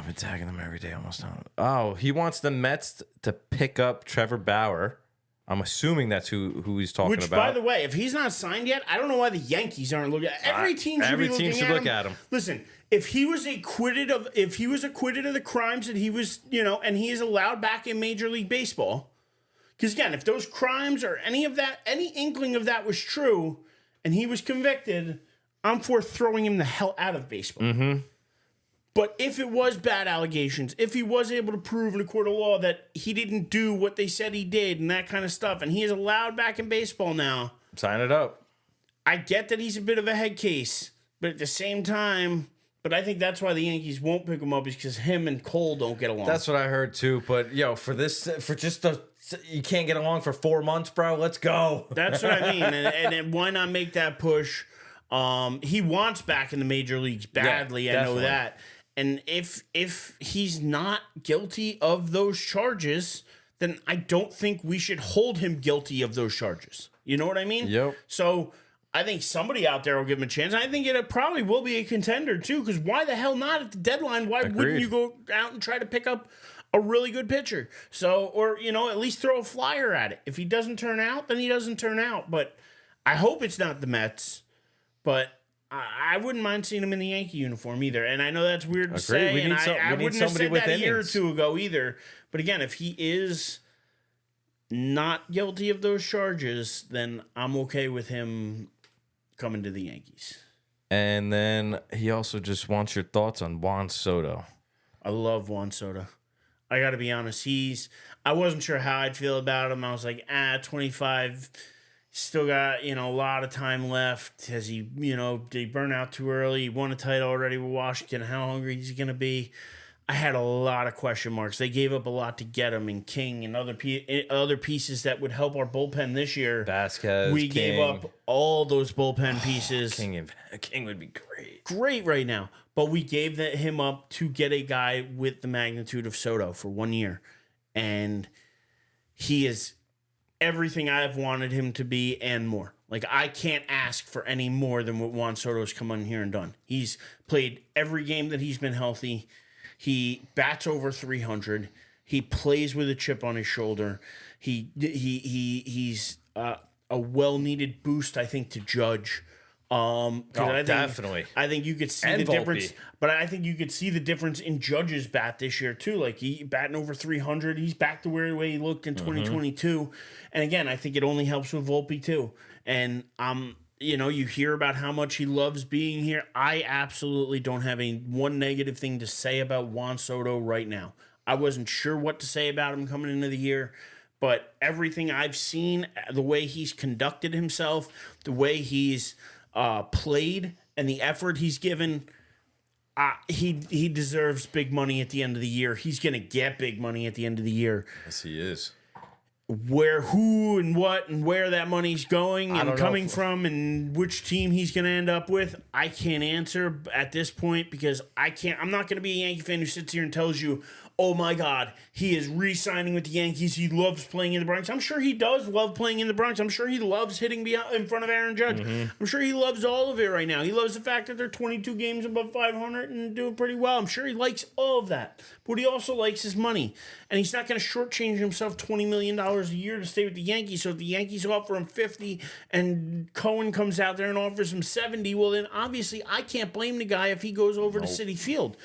been tagging them every day almost. Oh, he wants the Mets to pick up Trevor Bauer. I'm assuming that's who he's talking about. Which, by the way, if he's not signed yet, I don't know why the Yankees aren't looking at every team should be looking at him. Listen, if he was acquitted of the crimes that he was, and he is allowed back in Major League Baseball, because again, if those crimes or any inkling of that was true, and he was convicted, I'm for throwing him the hell out of baseball. Mm-hmm. But if it was bad allegations, if he was able to prove in a court of law that he didn't do what they said he did and that kind of stuff, and he is allowed back in baseball now, sign it up. I get that he's a bit of a head case, but at the same time, I think that's why the Yankees won't pick him up is because him and Cole don't get along. That's what I heard too. But you can't get along for 4 months, bro. Let's go. That's what I mean. And why not make that push? He wants back in the major leagues badly. Yeah, I know that. And if he's not guilty of those charges, then I don't think we should hold him guilty of those charges. You know what I mean? Yep. So I think somebody out there will give him a chance. I think it probably will be a contender too, because why the hell not at the deadline? Why wouldn't you go out and try to pick up a really good pitcher? So, or, at least throw a flyer at it. If he doesn't turn out, then he doesn't turn out. But I hope it's not the Mets. But I wouldn't mind seeing him in the Yankee uniform either. And I know that's weird to say, and I wouldn't have said that a year or two ago either. But again, if he is not guilty of those charges, then I'm okay with him coming to the Yankees. And then he also just wants your thoughts on Juan Soto. I love Juan Soto. I got to be honest. I wasn't sure how I'd feel about him. I was like, 25 Still got, a lot of time left. Has he, did he burn out too early? He won a title already with Washington. How hungry is he going to be? I had a lot of question marks. They gave up a lot to get him, and King and other pieces that would help our bullpen this year. Vasquez, we gave up all those bullpen pieces. King would be great. Great right now. But we gave him up to get a guy with the magnitude of Soto for 1 year. And he is everything I've wanted him to be and more. Like, I can't ask for any more than what Juan Soto's come on here and done. He's played every game that he's been healthy. He bats over 300. He plays with a chip on his shoulder. He's a well-needed boost, I think, to Judge. Definitely. I think you could see the difference. But I think you could see the difference in Judge's bat this year too. Like, he batting over 300. He's back to the way he looked in 2022. And again, I think it only helps with Volpe too. And you hear about how much he loves being here. I absolutely don't have one negative thing to say about Juan Soto right now. I wasn't sure what to say about him coming into the year. But everything I've seen, the way he's conducted himself, the way he's played, and the effort he's given, he deserves big money at the end of the year. He's going to get big money at the end of the year. Yes, he is. Who and what and where that money's going and coming from and which team he's going to end up with, I can't answer at this point because I'm not going to be a Yankee fan who sits here and tells you, oh my God, he is re-signing with the Yankees. He loves playing in the Bronx. I'm sure he does love playing in the Bronx. I'm sure he loves hitting in front of Aaron Judge. I'm sure he loves all of it right now. He loves the fact that they're 22 games above 500 and doing pretty well. I'm sure he likes all of that. But what he also likes is money. And he's not going to shortchange himself $20 million a year to stay with the Yankees. So if the Yankees offer him 50 and Cohen comes out there and offers him 70, well, then obviously I can't blame the guy if he goes over to Citi Field.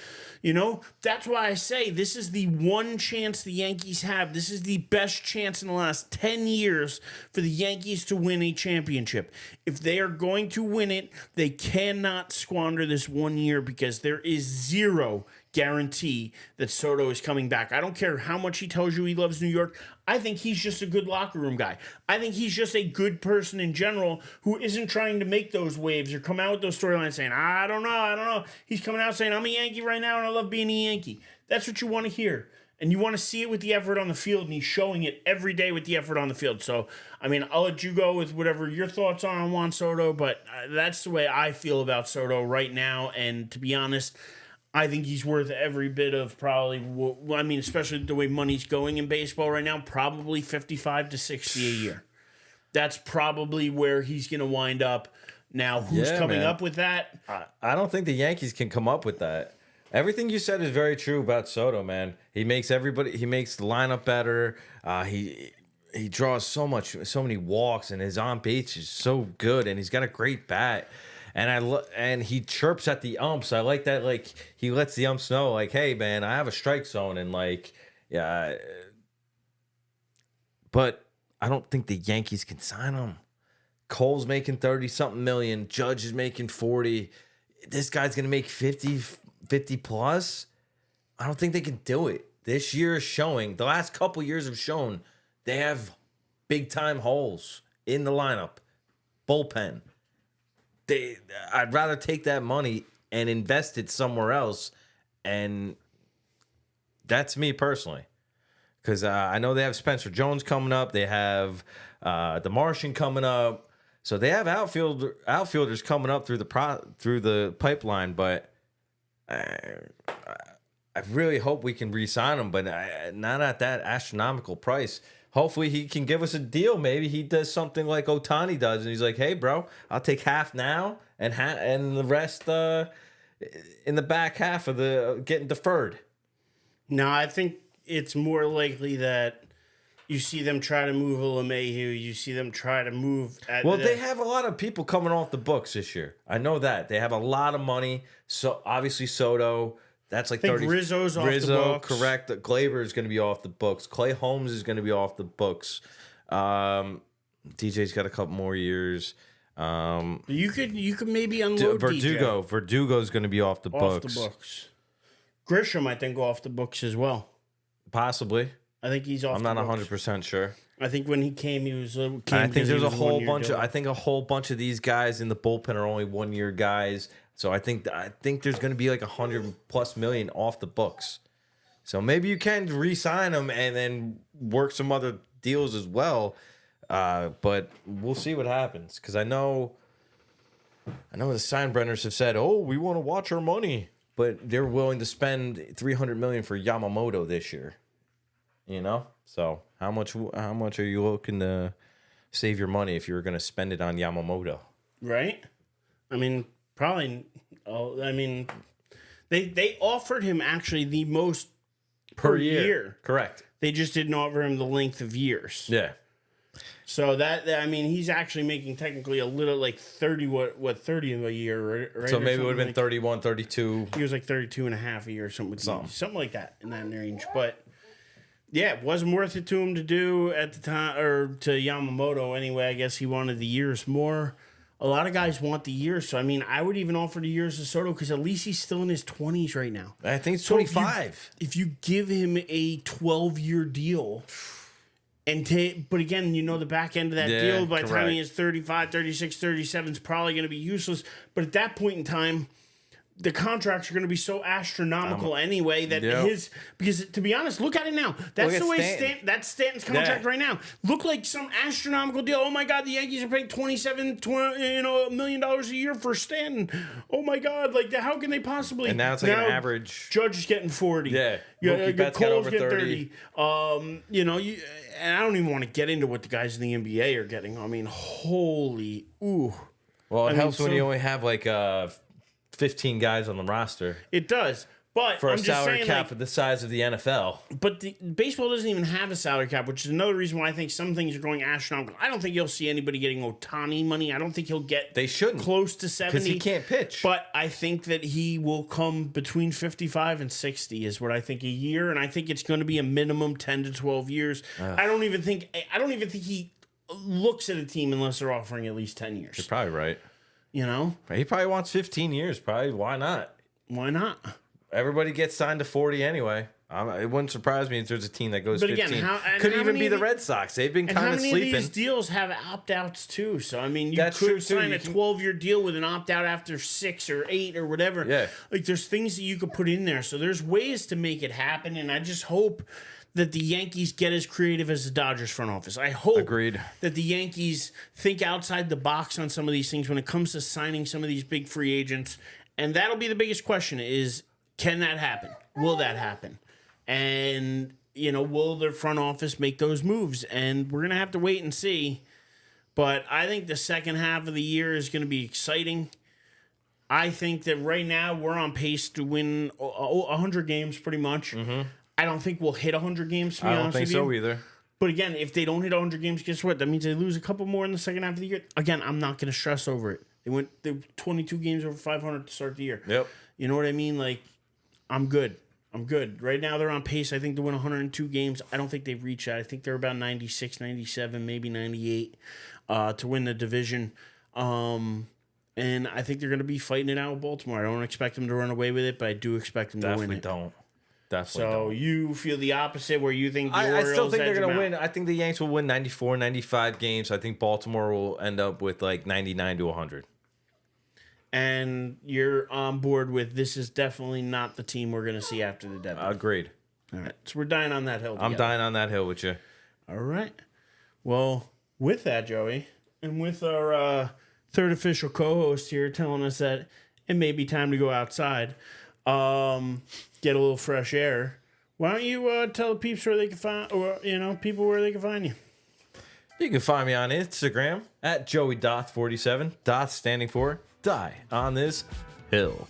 That's why I say this is the one chance the Yankees have. This is the best chance in the last 10 years for the Yankees to win a championship. If they are going to win it, they cannot squander this 1 year because there is zero guarantee that Soto is coming back. I don't care how much he tells you he loves New York. I think he's just a good locker room guy. I think he's just a good person in general who isn't trying to make those waves or come out with those storylines saying, I don't know. He's coming out saying, I'm a Yankee right now and I love being a Yankee. That's what you want to hear. And you want to see it with the effort on the field, and he's showing it every day with the effort on the field. So, I'll let you go with whatever your thoughts are on Juan Soto, but that's the way I feel about Soto right now. And to be honest, I think he's worth every bit of probably, especially the way money's going in baseball right now, probably 55 to 60 a year. That's probably where he's going to wind up. Now, who's coming up with that? I don't think the Yankees can come up with that. Everything you said is very true about Soto, man. He makes the lineup better. He draws so many walks, and his on base is so good, and he's got a great bat. And he chirps at the umps. I like that. Like, he lets the umps know, like, hey man, I have a strike zone, and but I don't think the Yankees can sign him. Cole's making 30-something million. Judge is making 40. This guy's gonna make 50 plus. I don't think they can do it. This year is showing. The last couple years have shown they have big time holes in the lineup, bullpen. I'd rather take that money and invest it somewhere else, and that's me personally. Because I know they have Spencer Jones coming up, they have the Martian coming up, so they have outfielders coming up through the pipeline. But I really hope we can re-sign him, but not at that astronomical price. Hopefully he can give us a deal. Maybe he does something like Ohtani does, and he's like, "Hey, bro, I'll take half now, and the rest in the back half of the getting deferred." No, I think it's more likely that you see them try to move LeMahieu. You see them try to move. They have a lot of people coming off the books this year. I know that they have a lot of money. So obviously Soto. That's like 30. Rizzo's off the books. Correct. Gleyber is going to be off the books. Clay Holmes is going to be off the books. DJ's got a couple more years. You could maybe unload Verdugo. DJ. Verdugo's going to be off the books. Grisham, I think, off the books as well. Possibly. I think he's off. I'm not 100% sure. I think when he came, he was. I think there's a whole bunch of. I think a whole bunch of these guys in the bullpen are only 1-year guys. So I think there's going to be like $100+ million off the books. So maybe you can re-sign them and then work some other deals as well. But we'll see what happens because I know the Steinbrenners have said, "Oh, we want to watch our money," but they're willing to spend $300 million for Yamamoto this year. You know, so how much are you looking to save your money if you're going to spend it on Yamamoto? Right. I mean, probably. I mean, they offered him actually the most per year. Correct. They just didn't offer him the length of years. Yeah. So I mean, he's actually making technically a little like 30 30 a year, right? So maybe it would have been 31, 32. He was like 32 and a half a year or something like that in that range. But yeah, it wasn't worth it to him to do at the time, or to Yamamoto anyway. I guess he wanted the years more. A lot of guys want the years. So, I mean, I would even offer the years to Soto because at least he's still in his 20s right now. I think it's 25. If you give him a 12-year deal, but again, you know the back end of that deal, by the time he is 35, 36, 37 is probably going to be useless. But at that point in time, the contracts are going to be so astronomical anyway that because to be honest, look at it now. That's the way that's Stanton's contract right now. Look like some astronomical deal. Oh my God, the Yankees are paying $1 million a year for Stanton. Oh my God, like how can they possibly? And now it's like an average. Judge is getting 40. Yeah, Cole's got over 30. And I don't even want to get into what the guys in the NBA are getting. I mean, holy ooh. Well, it helps when you only have like 15 guys on the roster. It does. But for a salary cap of the size of the NFL. But the baseball doesn't even have a salary cap, which is another reason why I think some things are going astronomical. I don't think you'll see anybody getting Ohtani money. I don't think he'll get close to 70. Because he can't pitch. But I think that he will come between 55 and 60 is what I think a year. And I think it's going to be a minimum 10 to 12 years. I don't even think he looks at a team unless they're offering at least 10 years. You're probably right. You know? He probably wants 15 years. Probably. Why not? Why not? Everybody gets signed to 40 anyway. It wouldn't surprise me if there's a team that goes 15. Again, could even be the Red Sox. They've been kind of sleeping. How many of these deals have opt-outs too? So, I mean, you could sign a 12-year deal with an opt-out after 6 or 8 or whatever. Yeah. Like, there's things that you could put in there. So there's ways to make it happen, and I just hope that the Yankees get as creative as the Dodgers front office. I hope that the Yankees think outside the box on some of these things when it comes to signing some of these big free agents. And that'll be the biggest question is, can that happen? Will that happen? And, will their front office make those moves? And we're going to have to wait and see. But I think the second half of the year is going to be exciting. I think that right now we're on pace to win 100 games pretty much. Mm-hmm. I don't think we'll hit 100 games, to be honest with you. I don't think so either. But again, if they don't hit 100 games, guess what? That means they lose a couple more in the second half of the year. Again, I'm not going to stress over it. They went 22 games over 500 to start the year. Yep. You know what I mean? Like, I'm good. Right now, they're on pace, I think, to win 102 games. I don't think they've reached that. I think they're about 96, 97, maybe 98 to win the division. And I think they're going to be fighting it out with Baltimore. I don't expect them to run away with it, but I do expect them to win it. Definitely don't. You feel the opposite where you think the Orioles I still think they're going to win. out. I think the Yanks will win 94, 95 games. I think Baltimore will end up with like 99 to 100. And you're on board with this is definitely not the team we're going to see after the deadline. Agreed. All right. So we're dying on that hill together. I'm dying on that hill with you. All right. Well, with that, Joey, and with our third official co-host here telling us that it may be time to go outside, get a little fresh air, why don't you tell the peeps where they can find, or, people where they can find you? You can find me on Instagram at JoeyDoth47. Doth standing for Die on This Hill.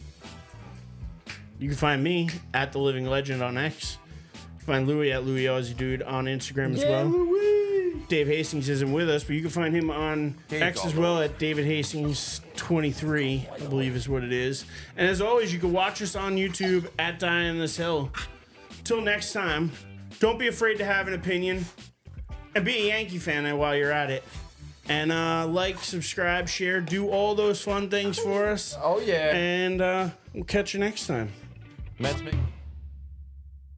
You can find me at The Living Legend on X. You can find Louie at Louie Aussie Dude on Instagram as well. Louie. Dave Hastings isn't with us, but you can find him on X as well at David Hastings 23, I believe is what it is. And as always, you can watch us on YouTube at Die on This Hill. Till next time, don't be afraid to have an opinion. And be a Yankee fan while you're at it. And like, subscribe, share, do all those fun things for us. Oh, yeah. And we'll catch you next time. Mets me.